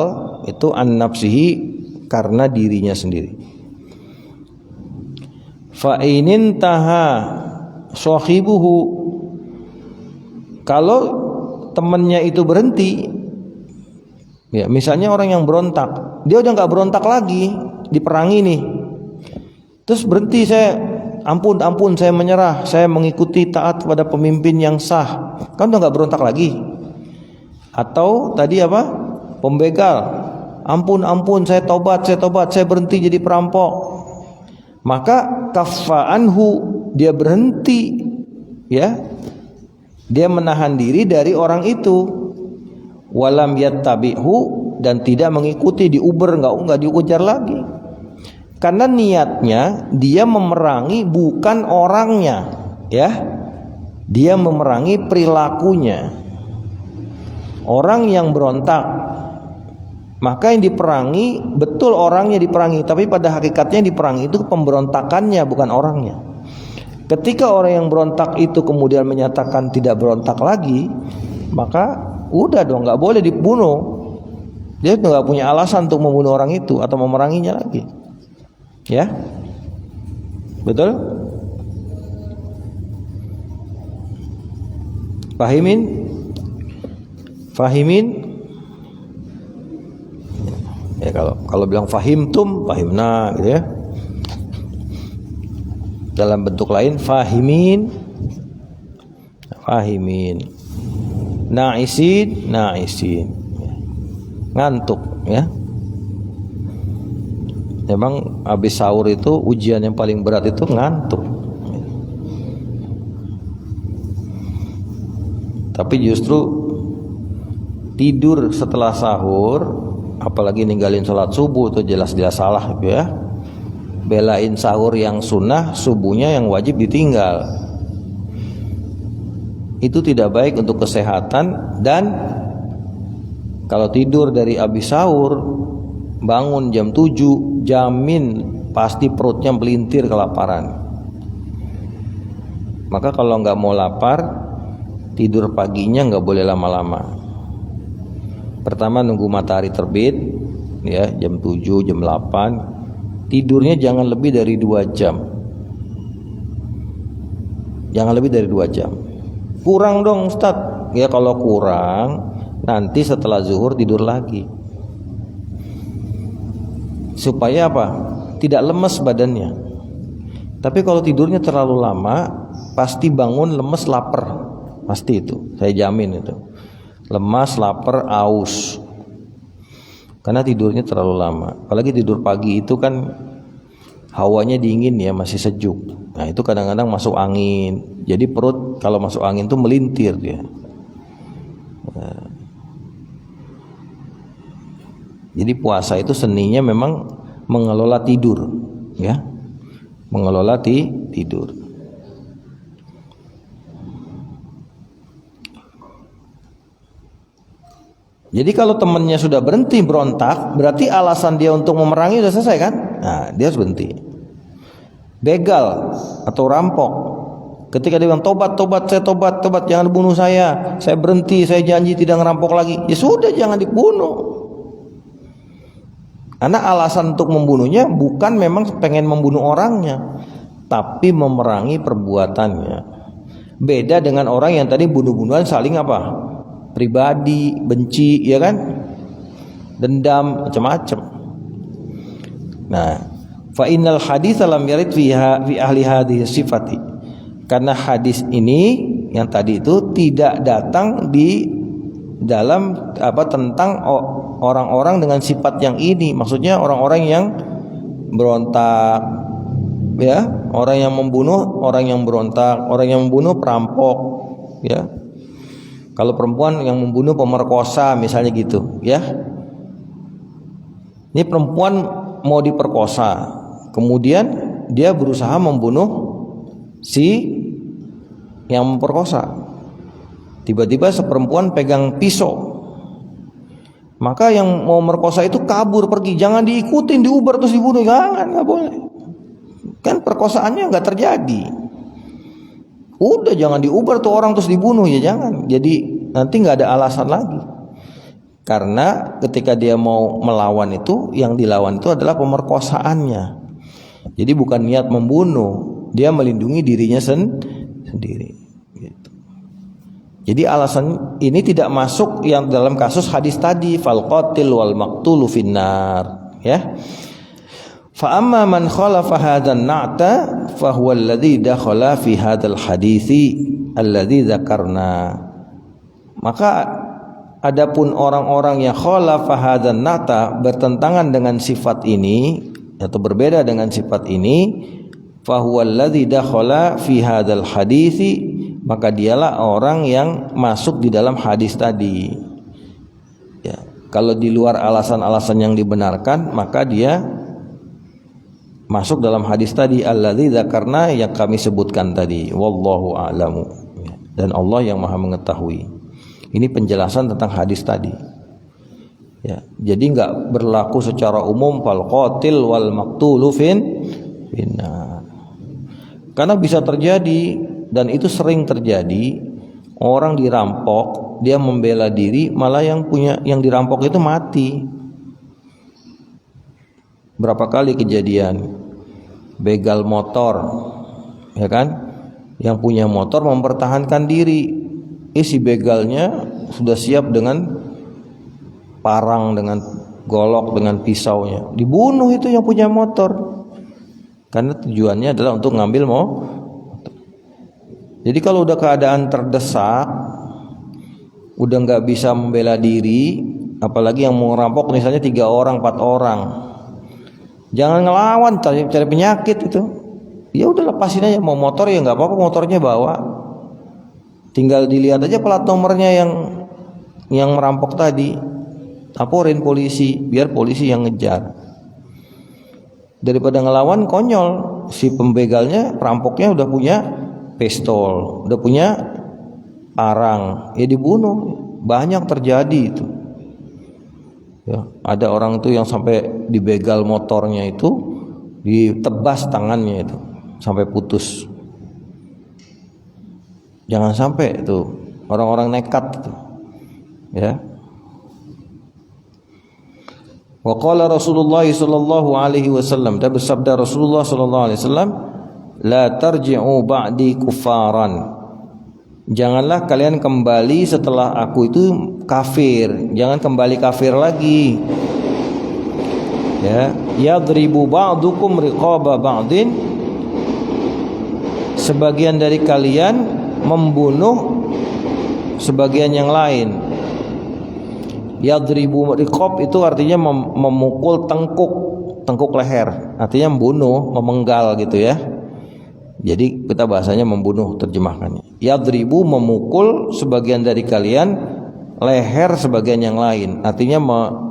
itu an nafsihi, karena dirinya sendiri. Fa inin taha sahibuhu, kalau temannya itu berhenti, ya, misalnya orang yang berontak, dia udah nggak berontak lagi, diperangi nih, terus berhenti, saya ampun saya menyerah, saya mengikuti taat pada pemimpin yang sah, kan udah nggak berontak lagi. Atau tadi apa, pembegal, ampun saya tobat, saya berhenti jadi perampok, maka kaffa anhu, dia berhenti, ya, dia menahan diri dari orang itu, walam yattabi'hu, dan tidak mengikuti, diuber, nggak diujar lagi, karena niatnya dia memerangi bukan orangnya, ya, dia memerangi perilakunya. Orang yang berontak, maka yang diperangi betul orangnya diperangi, tapi pada hakikatnya yang diperangi itu pemberontakannya, bukan orangnya. Ketika orang yang berontak itu kemudian menyatakan tidak berontak lagi, maka udah dong, nggak boleh dibunuh. Dia nggak punya alasan untuk membunuh orang itu atau memeranginya lagi, ya, betul? Fahimin? Ya kalau bilang fahimtum, fahimna gitu ya. Dalam bentuk lain fahimin, fahimin. Na'isin, na'isin. Ngantuk ya. Memang habis sahur itu ujian yang paling berat itu ngantuk. Tapi justru tidur setelah sahur, apalagi ninggalin sholat subuh itu jelas-jelas salah gitu ya. Belain sahur yang sunnah, subuhnya yang wajib ditinggal. Itu tidak baik untuk kesehatan. Dan kalau tidur dari habis sahur, bangun jam 7, jamin pasti perutnya melintir kelaparan. Maka kalau nggak mau lapar, tidur paginya nggak boleh lama-lama. Pertama nunggu matahari terbit, ya jam 7, jam 8. Tidurnya jangan lebih dari 2 jam. Jangan lebih dari 2 jam. Kurang dong Ustaz. Ya kalau kurang, nanti setelah zuhur tidur lagi. Supaya apa? Tidak lemes badannya. Tapi kalau tidurnya terlalu lama, pasti bangun lemes, lapar. Pasti itu, saya jamin itu. Lemas, lapar, aus. Karena tidurnya terlalu lama. Apalagi tidur pagi itu kan hawanya dingin ya, masih sejuk. Nah itu kadang-kadang masuk angin. Jadi perut kalau masuk angin tuh melintir dia. Nah, jadi puasa itu seninya memang mengelola tidur, ya, mengelola tidur. Jadi kalau temannya sudah berhenti berontak, berarti alasan dia untuk memerangi sudah selesai kan? Nah, dia harus berhenti. Begal atau rampok, ketika dia bilang tobat, saya tobat, jangan bunuh saya berhenti, saya janji tidak ngerampok lagi. Ya sudah, jangan dibunuh. Karena alasan untuk membunuhnya bukan memang pengen membunuh orangnya, tapi memerangi perbuatannya. Beda dengan orang yang tadi bunuh-bunuhan saling apa? Pribadi, benci, ya kan? Dendam, macam-macam. Nah, fa innal hadits lam yarid fi ahli hadhihi sifati. Karena hadis ini yang tadi itu tidak datang di dalam apa tentang orang-orang dengan sifat yang ini. Maksudnya orang-orang yang berontak, ya, orang yang membunuh, orang yang berontak, orang yang membunuh perampok, ya. Kalau perempuan yang membunuh pemerkosa misalnya gitu, ya. Ini perempuan mau diperkosa, kemudian dia berusaha membunuh si yang memperkosa. Tiba-tiba seperempuan pegang pisau, maka yang mau merkosa itu kabur pergi. Jangan diikutin, diuber terus dibunuh, jangan, nggak boleh. Kan perkosaannya nggak terjadi. Udah jangan diuber tuh orang terus dibunuh, ya jangan. Jadi nanti nggak ada alasan lagi. Karena ketika dia mau melawan itu, yang dilawan itu adalah pemerkosaannya. Jadi bukan niat membunuh, dia melindungi dirinya sendiri. Gitu. Jadi alasan ini tidak masuk yang dalam kasus hadis tadi, fal qatil wal maqtulu finnar, ya. Fa amma man khalafa hadzal na'ta fa huwa alladhi dakhala fi hadzal haditsi alladhi dzakarna. Maka adapun orang-orang yang khalafa hadzal na'ta, bertentangan dengan sifat ini atau berbeda dengan sifat ini, fa huwa alladhi dakhala fi hadzal haditsi, maka dialah orang yang masuk di dalam hadis tadi. Ya, kalau di luar alasan-alasan yang dibenarkan, maka dia masuk dalam hadis tadi alladzi dzakarna yang kami sebutkan tadi. Wallahu a'lamu. Dan Allah yang Maha mengetahui. Ini penjelasan tentang hadis tadi. Ya, jadi enggak berlaku secara umum fal qatil wal maqtulu finnar. Karena bisa terjadi, dan itu sering terjadi, orang dirampok, dia membela diri, malah yang dirampok itu mati. Berapa kali kejadian begal motor, ya kan? Yang punya motor mempertahankan diri, si begalnya sudah siap dengan parang, dengan golok dengan pisaunya, dibunuh itu yang punya motor, karena tujuannya adalah untuk ngambil motor. Jadi kalau udah keadaan terdesak, udah nggak bisa membela diri, apalagi yang mau ngerampok misalnya 3 orang 4 orang, jangan ngelawan, cari penyakit itu. Ya udah lepasin aja, mau motor ya nggak apa-apa, motornya bawa, tinggal dilihat aja plat nomornya yang merampok tadi, laporin polisi, biar polisi yang ngejar. Daripada ngelawan, konyol, si pembegalnya, perampoknya udah punya pistol, udah punya parang, ya dibunuh. Banyak terjadi itu. Ya, ada orang tuh yang sampai dibegal motornya itu, ditebas tangannya itu sampai putus. Jangan sampai itu orang-orang nekat itu. Ya. Wa qala Rasulullah sallallahu alaihi wasallam, dan bersabda Rasulullah sallallahu alaihi wasallam, la tarji'u ba'di kufaran. Janganlah kalian kembali setelah aku itu kafir. Jangan kembali kafir lagi. Ya, yadribu ba'dukum riqaba ba'din. Sebagian dari kalian membunuh sebagian yang lain. Yadribu riqab itu artinya memukul tengkuk leher, artinya membunuh, memenggal gitu ya. Jadi kita bahasanya membunuh, terjemahkannya. Yadribu, memukul sebagian dari kalian leher sebagian yang lain, artinya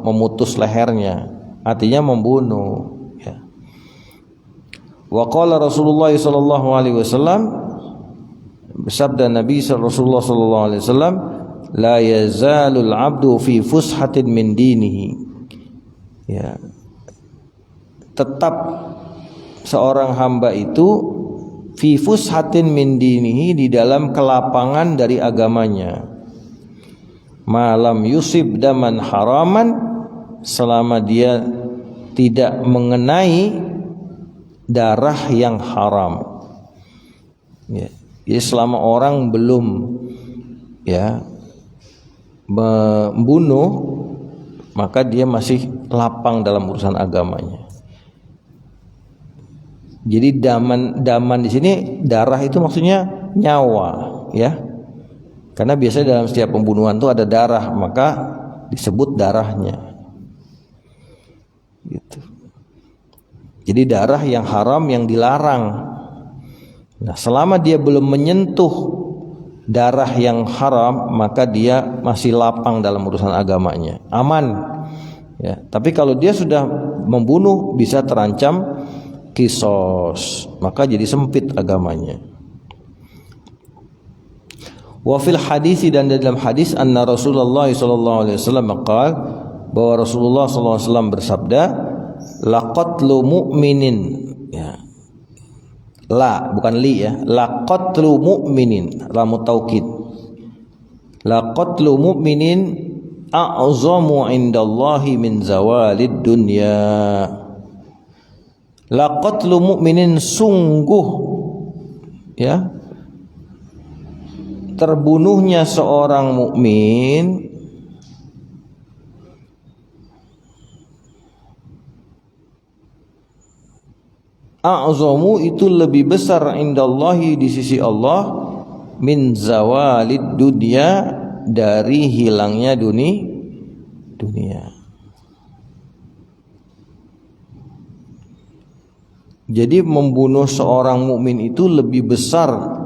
memutus lehernya, artinya membunuh. Ya. Wa qala Rasulullah sallallahu alaihi wasallam, bersabda Nabi Rasulullah sallallahu alaihi wasallam, la yazalul abdu fi fushatin min dinihi. Ya. Tetap seorang hamba itu fi fushatin min dinihi, di dalam kelapangan dari agamanya. Malam yusib daman haraman, selama dia tidak mengenai darah yang haram. Ya. Jadi selama orang belum ya membunuh, maka dia masih lapang dalam urusan agamanya. Jadi daman di sini darah itu maksudnya nyawa, ya. Karena biasanya dalam setiap pembunuhan itu ada darah, maka disebut darahnya. Gitu. Jadi darah yang haram, yang dilarang. Nah, selama dia belum menyentuh darah yang haram, maka dia masih lapang dalam urusan agamanya, aman. Ya. Tapi kalau dia sudah membunuh, bisa terancam kisos, maka jadi sempit agamanya. Wa fil hadis, dan dalam hadis, anna Rasulullah sallallahu alaihi wasallam qala, bahwa Rasulullah sallallahu alaihi wasallam bersabda, laqatlu mu'minin, ya. La, bukan li ya, laqatlu mu'minin, lamu taukid. Laqatlu mu'minin a'zamu indallahi min zawalid dunya. Laqatlu mu'minin, sungguh ya terbunuhnya seorang mukmin a'zamu, itu lebih besar indallahi, di sisi Allah, min zawalid dunya, dari hilangnya dunia. Jadi membunuh seorang mukmin itu lebih besar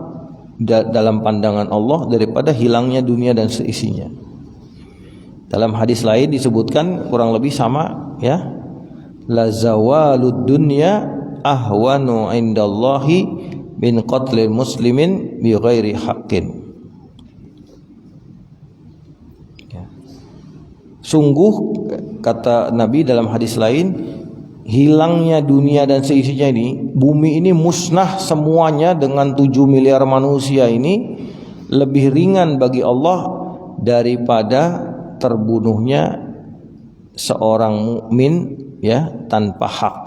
dalam pandangan Allah daripada hilangnya dunia dan seisinya. Dalam hadis lain disebutkan kurang lebih sama, ya. La zawalud dunya ahwanu indallahi min qatlil muslimin bi ghairi haqqin. Ya. Sungguh, kata Nabi dalam hadis lain, hilangnya dunia dan seisinya ini, bumi ini musnah semuanya dengan 7 miliar manusia ini, lebih ringan bagi Allah daripada terbunuhnya seorang mukmin, ya, tanpa hak.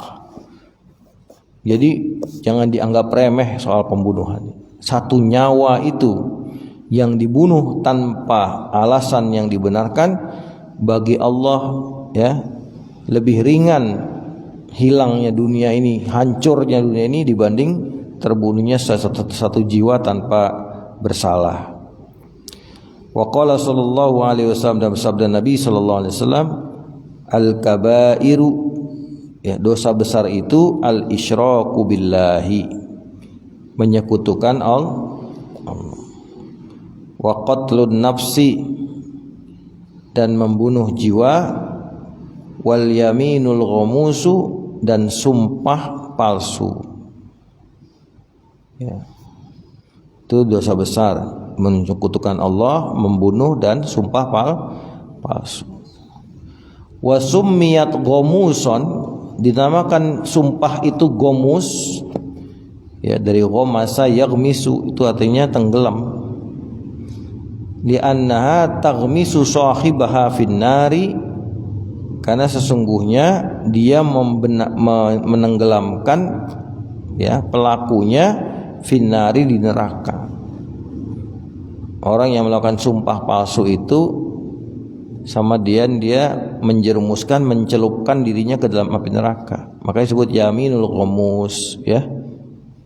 Jadi jangan dianggap remeh soal pembunuhan. Satu nyawa itu yang dibunuh tanpa alasan yang dibenarkan, bagi Allah, ya, lebih ringan hilangnya dunia ini, hancurnya dunia ini dibanding terbunuhnya satu jiwa tanpa bersalah. Wa qala sallallahu alaihi wasallam, dalam sabda Nabi sallallahu alaihi wasallam, al-kabairu, ya, dosa besar itu al-isyraku billahi, menyekutukan Allah, wa qatlun nafsi, dan membunuh jiwa, wal yaminul ghamusu, dan sumpah palsu. Ya. Itu dosa besar, menyekutukan Allah, membunuh, dan sumpah palsu. Wa summiyat ghamuson, dinamakan sumpah itu gomus, ya, dari ghamasa yaghmisu, itu artinya tenggelam. Li'annaha taghmisu sahibaha finnari, karena sesungguhnya dia menenggelamkan, ya, pelakunya finnari, di neraka. Orang yang melakukan sumpah palsu itu sama dia menjerumuskan, mencelupkan dirinya ke dalam api neraka. Makanya disebut yaminul ghamus, ya.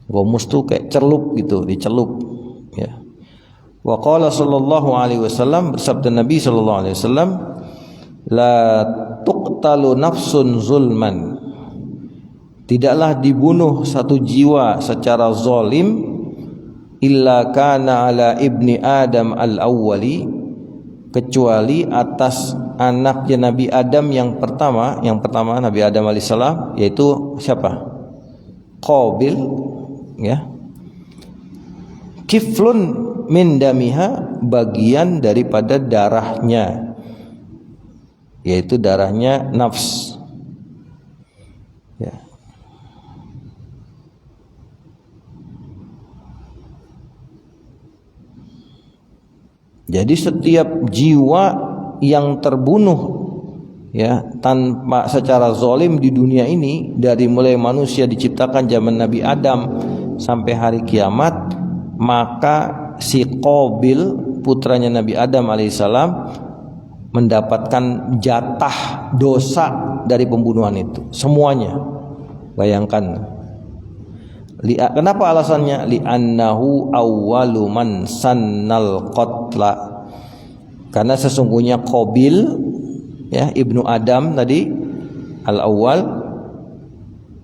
Ghamus tuh kayak celup gitu, dicelup, ya. Wa qala sallallahu alaihi wasallam, bersabda Nabi sallallahu alaihi wasallam, la tuqtalu nafsun zulman, tidaklah dibunuh satu jiwa secara zalim, illa kana ala ibni Adam al-awwali, kecuali atas anaknya Nabi Adam yang pertama Nabi Adam alaihissalam, yaitu siapa? Qabil, ya. Kiflun min damiha, bagian daripada darahnya, yaitu darahnya nafs, ya. Jadi setiap jiwa yang terbunuh, ya, tanpa secara zalim di dunia ini, dari mulai manusia diciptakan zaman Nabi Adam sampai hari kiamat, maka si Qabil, putranya Nabi Adam alaihissalam, mendapatkan jatah dosa dari pembunuhan itu semuanya. Bayangkan. Kenapa alasannya? Li'annahu awwalu man sannal qatla, karena sesungguhnya Qabil, ya, ibnu Adam tadi, al-awwal,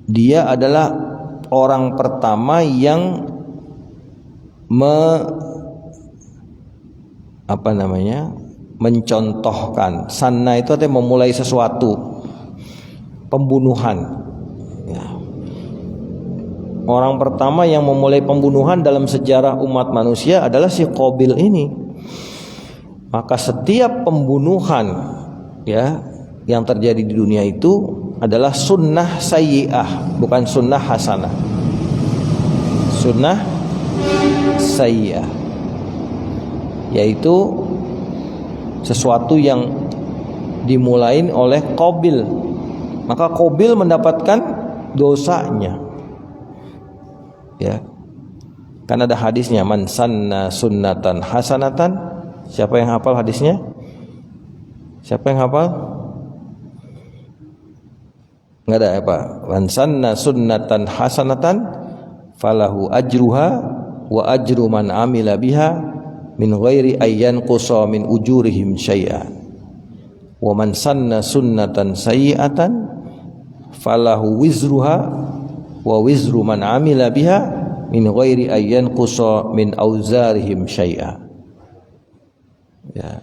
dia adalah orang pertama yang mencontohkan. Sanna itu artinya memulai sesuatu, pembunuhan, ya. Orang pertama yang memulai pembunuhan dalam sejarah umat manusia adalah si Qabil ini. Maka setiap pembunuhan, ya, yang terjadi di dunia itu adalah sunnah sayyi'ah, bukan sunnah hasanah. Sunnah sayyi'ah, yaitu sesuatu yang dimulain oleh Qabil, maka Qabil mendapatkan dosanya, ya. Kan ada hadisnya, man sanna sunnatan hasanatan. Siapa yang hafal hadisnya? Siapa yang hafal? Enggak ada apa? Man sanna sunnatan hasanatan falahu ajruha wa ajru man amila biha min ghairi ayyan qusa min ujurihim syai'an. Wa man sanna sunnatan sayyi'atan falahu wizruha wa wizru man amila biha min ghairi ayyan qusa min auzarihim syai'an. Ya.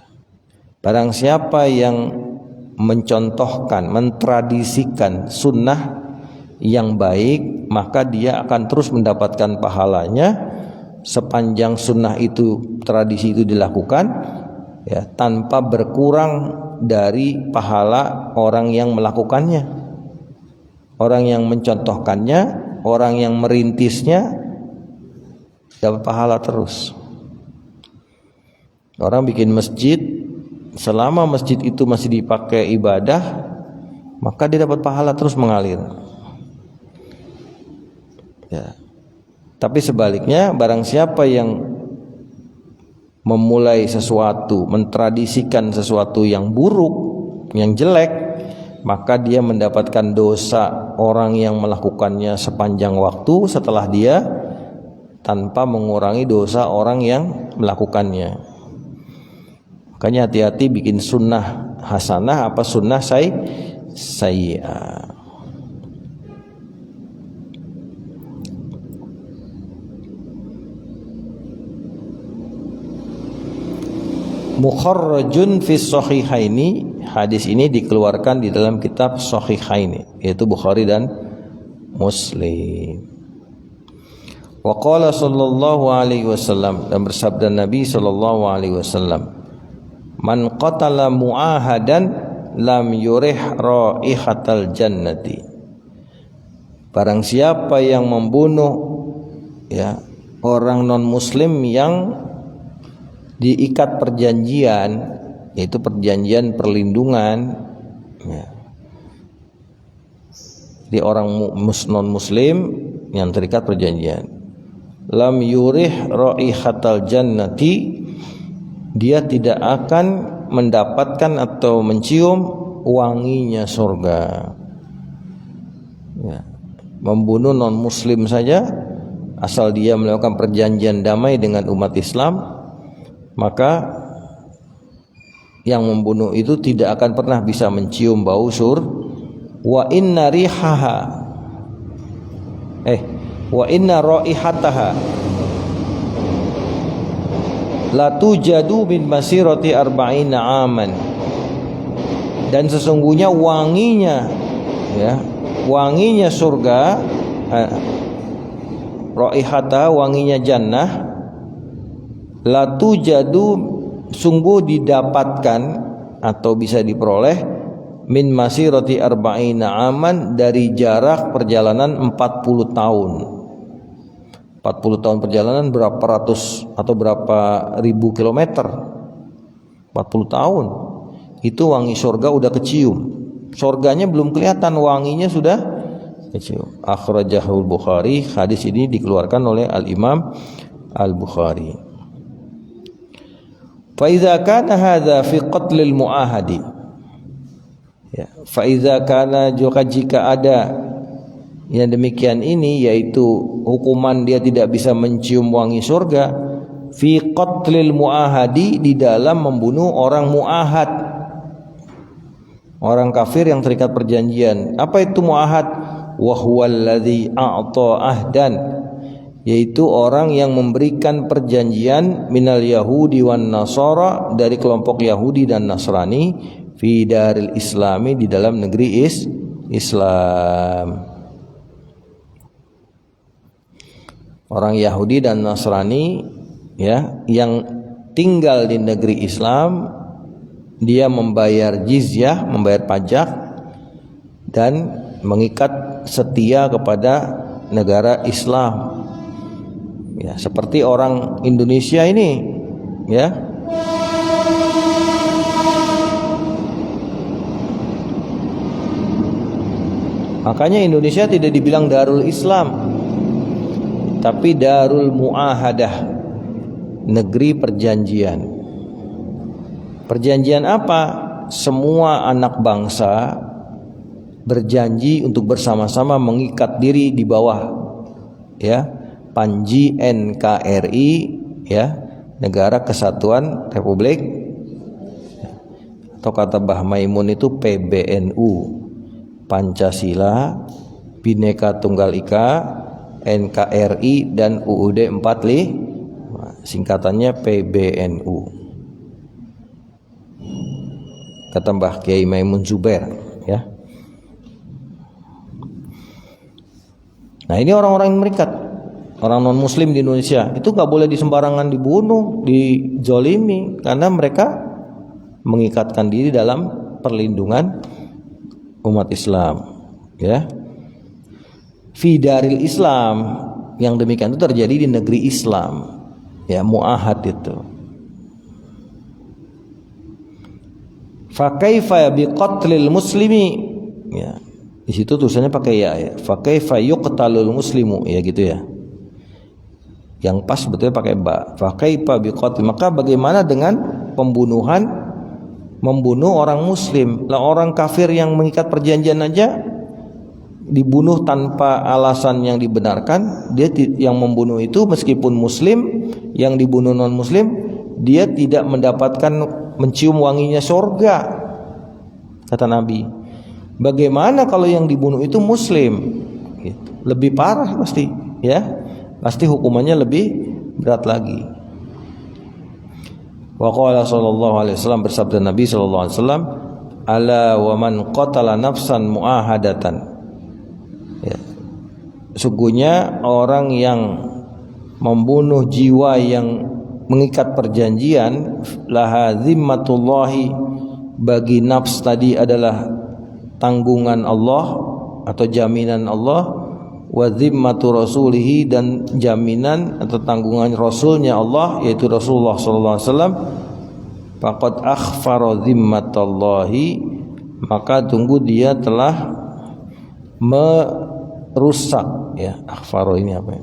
Barang siapa yang mencontohkan, mentradisikan sunnah yang baik, maka dia akan terus mendapatkan pahalanya sepanjang sunnah itu, tradisi itu dilakukan, ya, tanpa berkurang dari pahala orang yang melakukannya, orang yang mencontohkannya, orang yang merintisnya, dapat pahala terus. Orang bikin masjid, selama masjid itu masih dipakai ibadah, maka dia dapat pahala terus mengalir, ya. Tapi sebaliknya, barang siapa yang memulai sesuatu, mentradisikan sesuatu yang buruk, yang jelek, maka dia mendapatkan dosa orang yang melakukannya sepanjang waktu setelah dia, tanpa mengurangi dosa orang yang melakukannya. Makanya hati-hati bikin sunnah hasanah apa sunnah sayyi'ah. Mukharrajun fi sahihaini, hadis ini dikeluarkan di dalam kitab Sahihaini, yaitu Bukhari dan Muslim. Wa qala sallallahu alaihi wasallam, dan bersabda Nabi sallallahu alaihi wasallam, man qatala mu'ahadan lam yurih raihatal jannati. Barang siapa yang membunuh orang non muslim yang diikat perjanjian, yaitu perjanjian perlindungan, di orang non muslim yang terikat perjanjian, lam yurih raihatal jannati, dia tidak akan mendapatkan atau mencium wanginya surga. Membunuh non muslim saja, asal dia melakukan perjanjian damai dengan umat Islam, maka yang membunuh itu tidak akan pernah bisa mencium bau wa inna rihaha wa inna raihataha la tujadu min masirati arba'ina aman, dan sesungguhnya wanginya wanginya surga, raihata wanginya jannah, la tujadu sungguh didapatkan atau bisa diperoleh min masirati arba'ina aman, dari jarak perjalanan 40 tahun. 40 tahun perjalanan berapa ratus atau berapa ribu kilometer? 40 tahun. Itu wangi surga udah kecium. Surganya belum kelihatan, wanginya sudah kecium. Akhrajahul Bukhari, hadis ini dikeluarkan oleh Al-Imam Al-Bukhari. Fa idza kana hadza fi qatlil muahadi, fa idza kana, jika ada yang demikian ini, yaitu hukuman dia tidak bisa mencium wangi surga, fi qatlil muahadi, di dalam membunuh orang muahad, orang kafir yang terikat perjanjian. Apa itu muahad? Wa huwallazi a'ta ahdan, yaitu orang yang memberikan perjanjian minal yahudi wan nasara, dari kelompok Yahudi dan Nasrani, fi daril islami, di dalam negeri Islam. Orang Yahudi dan Nasrani yang tinggal di negeri Islam, dia membayar jizyah, membayar pajak, dan mengikat setia kepada negara Islam. Seperti orang Indonesia ini, makanya Indonesia tidak dibilang Darul Islam, tapi Darul Muahadah, negeri perjanjian. Perjanjian apa? Semua anak bangsa berjanji untuk bersama-sama mengikat diri di bawah Panji NKRI, Negara Kesatuan Republik, atau kata Mbah Maimun itu PBNU, Pancasila, Bhinneka Tunggal Ika, NKRI, dan UUD 45, singkatannya PBNU. Kata Mbah Kiai Maimun Zubair, Nah, ini orang-orang yang merikat, orang non muslim di Indonesia itu gak boleh disembarangan dibunuh, dijolimi, karena mereka mengikatkan diri dalam perlindungan umat Islam, Fi daril Islam, yang demikian itu terjadi di negeri Islam, muahad itu. Fa kaifa biqatlil muslimi, di situ tulisannya pakai fa kaifa yuqtalul muslimu, gitu ya. Yang pas sebetulnya pakai ba. Fa kaifa biqatl, maka bagaimana dengan pembunuhan membunuh orang muslim. Lah orang kafir yang mengikat perjanjian aja dibunuh tanpa alasan yang dibenarkan, dia yang membunuh itu meskipun muslim, yang dibunuh non muslim, dia tidak mendapatkan mencium wanginya surga, kata Nabi. Bagaimana kalau yang dibunuh itu muslim? Gitu. Lebih parah pasti, ya. Pasti hukumannya lebih berat lagi. Wa qala sallallahu alaihi wasallam, bersabda Nabi sallallahu alaihi wasallam, ala wa man qatala nafsan muahadatan. Ya. Sungguhnya orang yang membunuh jiwa yang mengikat perjanjian, laha zimmatullahi, bagi nafs tadi adalah tanggungan Allah atau jaminan Allah, wa zimmatu rasulihi, dan jaminan atau tanggungan rasulnya Allah yaitu Rasulullah sallallahu alaihi wasallam, faqad akhfara zimmatallahi, maka tunggu dia telah merusak, ya. Akhfaro ini apa ya?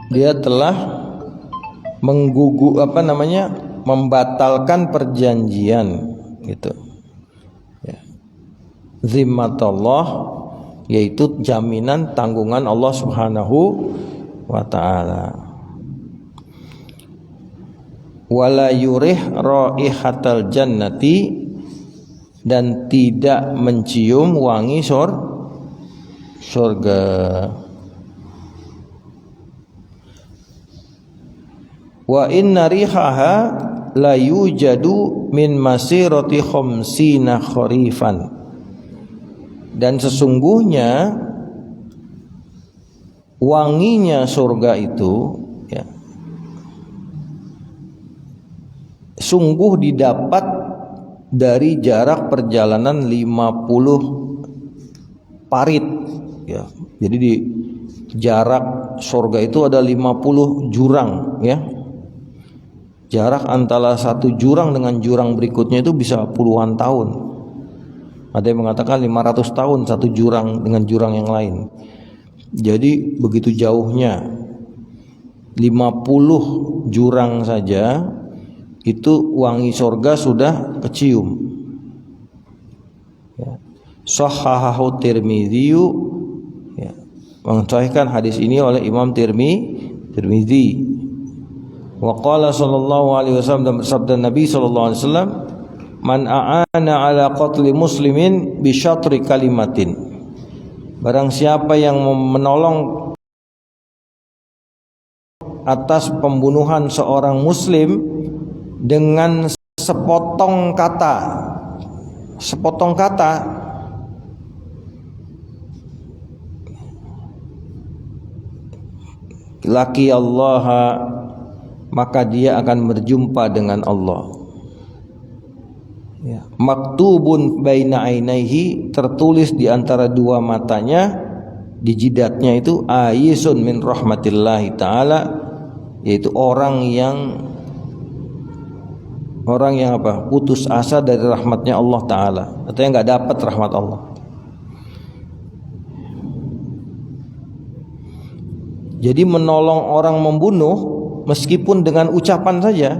Dia telah membatalkan perjanjian, gitu. Ya. Zimmatullah yaitu jaminan tanggungan Allah Subhanahu wa taala. Wala yurih raihatal jannati, dan tidak mencium wangi surga. Wa inna rihaha la yujadu min masirati khamsina kharifan, dan sesungguhnya wanginya surga itu, ya, sungguh didapat dari jarak perjalanan 50 parit, ya. Jadi di jarak surga itu ada 50 jurang, ya. Jarak antara satu jurang dengan jurang berikutnya itu bisa puluhan tahun. Ada yang mengatakan 500 tahun satu jurang dengan jurang yang lain. Jadi begitu jauhnya 50 jurang saja itu wangi surga sudah kecium. Ya. Shahahahu Tirmidzi, ya, mensahihkan hadis ini oleh Imam Tirmidzi. Wa qala sallallahu alaihi wasallam, dan bersabda Nabi sallallahu alaihi wasallam, man a'ana ala qatli muslimin bi syatri kalimatin, barang siapa yang menolong atas pembunuhan seorang muslim dengan sepotong kata, laki Allah, maka dia akan berjumpa dengan Allah. Ya. Maktubun baina ainaihi, tertulis di antara dua matanya, di jidatnya itu, ayisun min rahmatillahi ta'ala, yaitu orang yang apa? Putus asa dari rahmatnya Allah Ta'ala, atau yang nggak dapat rahmat Allah. Jadi menolong orang membunuh meskipun dengan ucapan saja,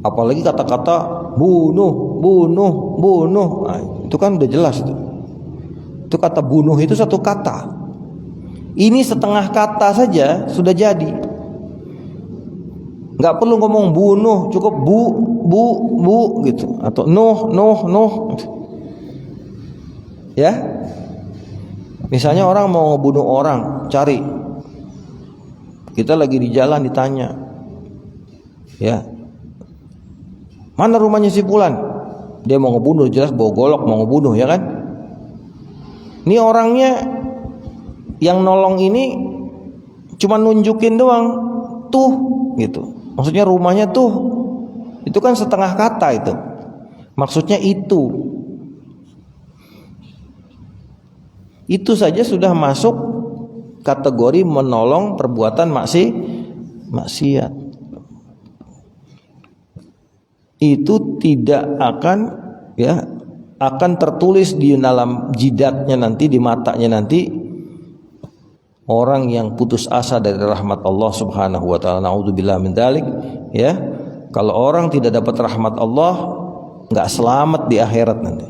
apalagi kata-kata bunuh, nah, itu kan udah jelas itu. Itu kata bunuh itu satu kata. Ini setengah kata saja sudah jadi. Nggak perlu ngomong bunuh, cukup bu gitu, atau nuh. Ya, misalnya orang mau ngebunuh orang, cari. Kita lagi di jalan ditanya, ya, mana rumahnya si Fulan? Dia mau ngebunuh, jelas bawa golok mau ngebunuh, ya kan? Ini orangnya yang nolong ini cuma nunjukin doang, tuh, gitu. Maksudnya rumahnya tuh, itu kan setengah kata itu. Maksudnya itu. Itu saja sudah masuk kategori menolong perbuatan maksiat. Itu tidak akan tertulis di dalam jidatnya nanti, di matanya nanti, orang yang putus asa dari rahmat Allah Subhanahu wa taala. Naudzubillah min dzalik, ya. Kalau orang tidak dapat rahmat Allah, enggak selamat di akhirat nanti.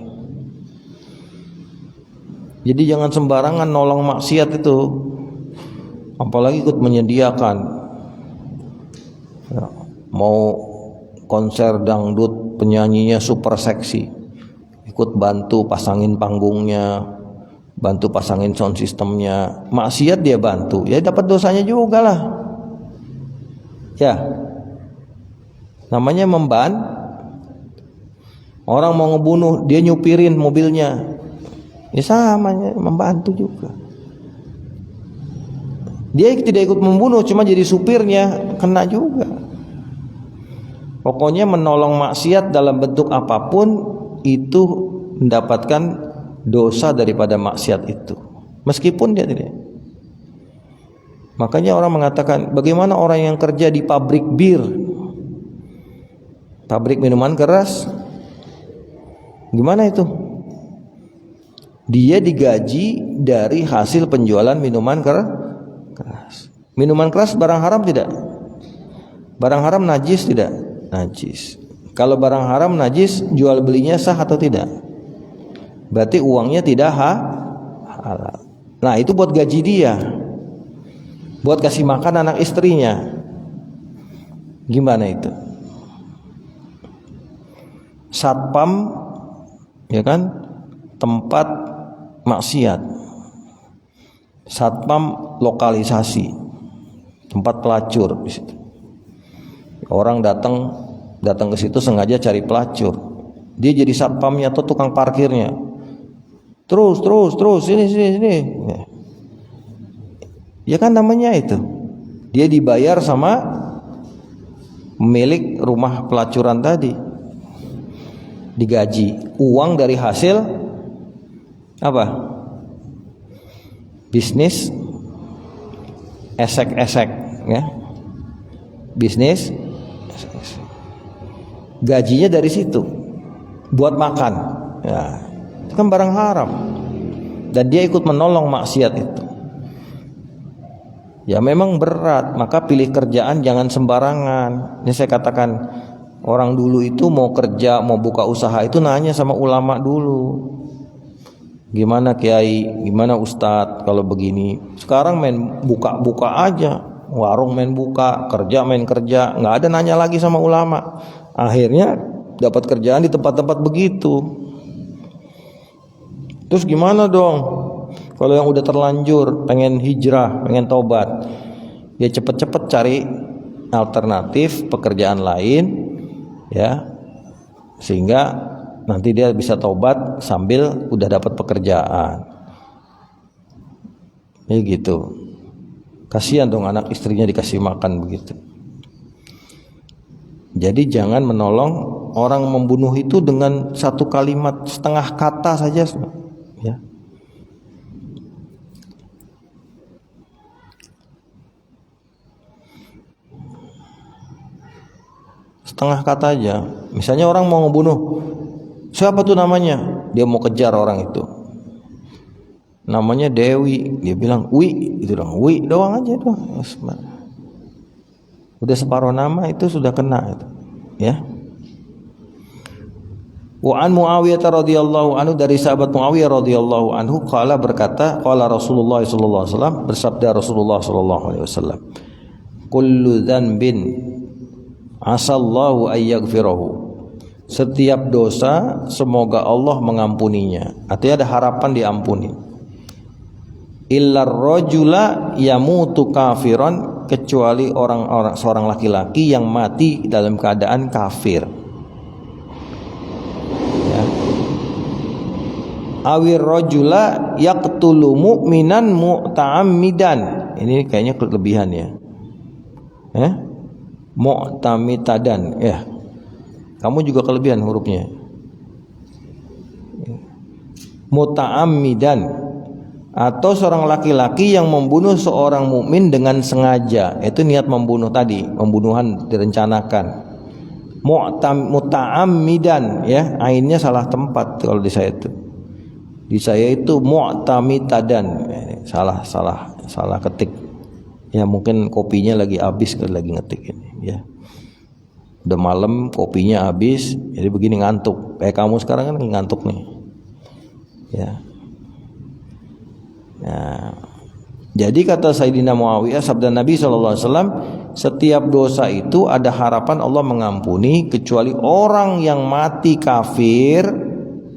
Jadi jangan sembarangan nolong maksiat itu. Apalagi ikut menyediakan. Ya, mau konser dangdut, penyanyinya super seksi, ikut bantu pasangin panggungnya, bantu pasangin sound systemnya, maksiat dia bantu, ya dapat dosanya juga lah. Ya, namanya orang mau ngebunuh, dia nyupirin mobilnya, ya sama, membantu juga. Dia tidak ikut membunuh, cuma jadi supirnya, kena juga. Pokoknya menolong maksiat dalam bentuk apapun itu mendapatkan dosa daripada maksiat itu, meskipun dia tidak. Makanya orang mengatakan, bagaimana orang yang kerja di pabrik bir, pabrik minuman keras, gimana itu? Dia digaji dari hasil penjualan minuman keras. Minuman keras barang haram tidak? Barang haram najis tidak? Najis. Kalau barang haram najis, jual belinya sah atau tidak? Berarti uangnya tidak halal. Nah, itu buat gaji dia, buat kasih makan anak istrinya. Gimana itu? Satpam, ya kan, tempat maksiat. Satpam lokalisasi, tempat pelacur di situ. Orang datang ke situ sengaja cari pelacur. Dia jadi satpamnya atau tukang parkirnya. Terus sini. Ya kan namanya itu. Dia dibayar sama pemilik rumah pelacuran tadi. Digaji. Uang dari hasil apa? Bisnis esek-esek, ya. Bisnis gajinya dari situ buat makan, ya, itu kan barang haram, dan dia ikut menolong maksiat itu. Ya memang berat, maka pilih kerjaan jangan sembarangan. Ini saya katakan, orang dulu itu mau kerja, mau buka usaha itu nanya sama ulama dulu, gimana kiai, gimana ustadz kalau begini. Sekarang main buka aja, warung main buka, kerja main kerja, nggak ada nanya lagi sama ulama. Akhirnya dapat kerjaan di tempat-tempat begitu. Terus gimana dong? Kalau yang udah terlanjur pengen hijrah, pengen tobat, ya cepet-cepet cari alternatif pekerjaan lain, ya, sehingga nanti dia bisa tobat sambil udah dapat pekerjaan. Ya gitu. Kasihan dong anak istrinya dikasih makan begitu. Jadi jangan menolong orang membunuh itu dengan satu kalimat, setengah kata saja, ya. Setengah kata aja. Misalnya orang mau membunuh, siapa tuh namanya? Dia mau kejar orang itu. Namanya Dewi, dia bilang Wi, itu dong, Wi doang aja doang. Udah separuh nama itu sudah kena itu, ya. Wa an Muawiyah radhiyallahu anhu, dari sahabat Muawiyah radhiyallahu anhu, qala berkata, qala Rasulullah sallallahu alaihi wasallam, bersabda Rasulullah sallallahu alaihi wasallam, kullu dzanbin asallahu ayyaghfirahu, setiap dosa semoga Allah mengampuninya, artinya ada harapan diampuni. Illar rajula yamutu kafiran, kecuali seorang laki-laki yang mati dalam keadaan kafir, ya. Awir rajula yaqtulu mu'minan mu'ta'ammidan, ini kayaknya kelebihan, ya. mu'tamitadan. Ya. Kamu juga kelebihan hurufnya. Muta'ammidan, atau seorang laki-laki yang membunuh seorang mukmin dengan sengaja. Itu niat membunuh tadi, pembunuhan direncanakan. Muta'ammidan, ya, ainnya salah tempat kalau di saya itu. Di saya itu mu'tamitadan. Salah ketik. Ya mungkin kopinya lagi habis kalau lagi ngetik ini, ya. Udah malam, kopinya habis, jadi begini ngantuk. Kayak kamu sekarang kan ngantuk nih. Ya. Nah, jadi kata Sayyidina Muawiyah, sabda Nabi SAW, setiap dosa itu ada harapan Allah mengampuni kecuali orang yang mati kafir,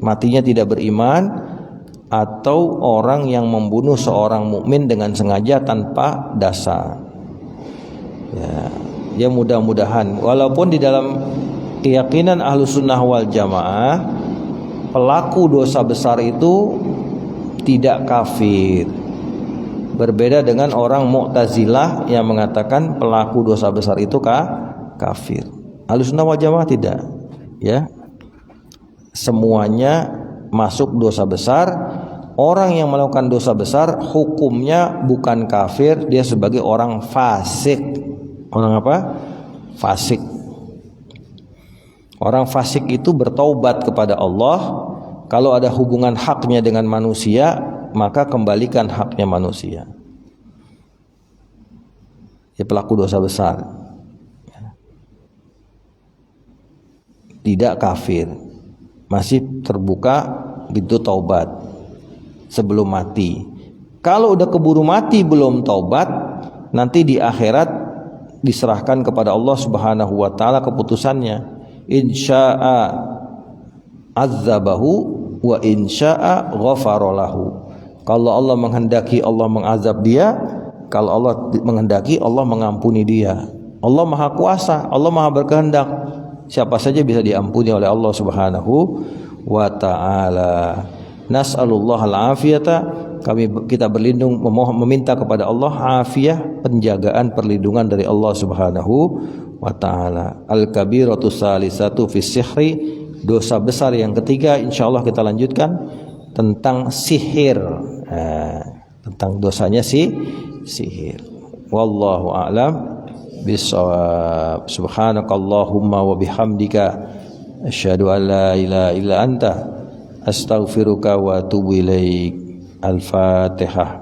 matinya tidak beriman, atau orang yang membunuh seorang mukmin dengan sengaja tanpa dasar. Ya mudah-mudahan, walaupun di dalam keyakinan Ahlussunnah wal Jamaah, pelaku dosa besar itu tidak kafir. Berbeda dengan orang Mu'tazilah yang mengatakan pelaku dosa besar itu kafir. Ahlussunnah wal Jamaah tidak, ya. Semuanya masuk dosa besar. Orang yang melakukan dosa besar hukumnya bukan kafir, dia sebagai orang fasik. Orang apa? Fasik. Orang fasik itu bertaubat kepada Allah. Kalau ada hubungan haknya dengan manusia, maka kembalikan haknya manusia. Ya, pelaku dosa besar, tidak kafir, masih terbuka pintu taubat sebelum mati. Kalau udah keburu mati belum taubat, nanti di akhirat diserahkan kepada Allah Subhanahu wa taala keputusannya. Insya'a azzabahu wa insya'a ghafaralahu. Kalau Allah menghendaki, Allah mengazab dia. Kalau Allah menghendaki, Allah mengampuni dia. Allah Maha Kuasa, Allah Maha berkehendak. Siapa saja bisa diampuni oleh Allah Subhanahu wa taala. Nas'alullah al-afiyata, kita berlindung, meminta kepada Allah afiyah, penjagaan, perlindungan dari Allah Subhanahu wa taala. Al-kabiratu salisatu fis sihri, dosa besar yang ketiga, insyaallah kita lanjutkan tentang sihir. Tentang dosanya sihir. Wallahu a'lam bissawab. Subhanakallahumma wa bihamdika asyhadu an la ilaha illa anta astaghfiruka wa atubu ilaik. Al-Fatihah.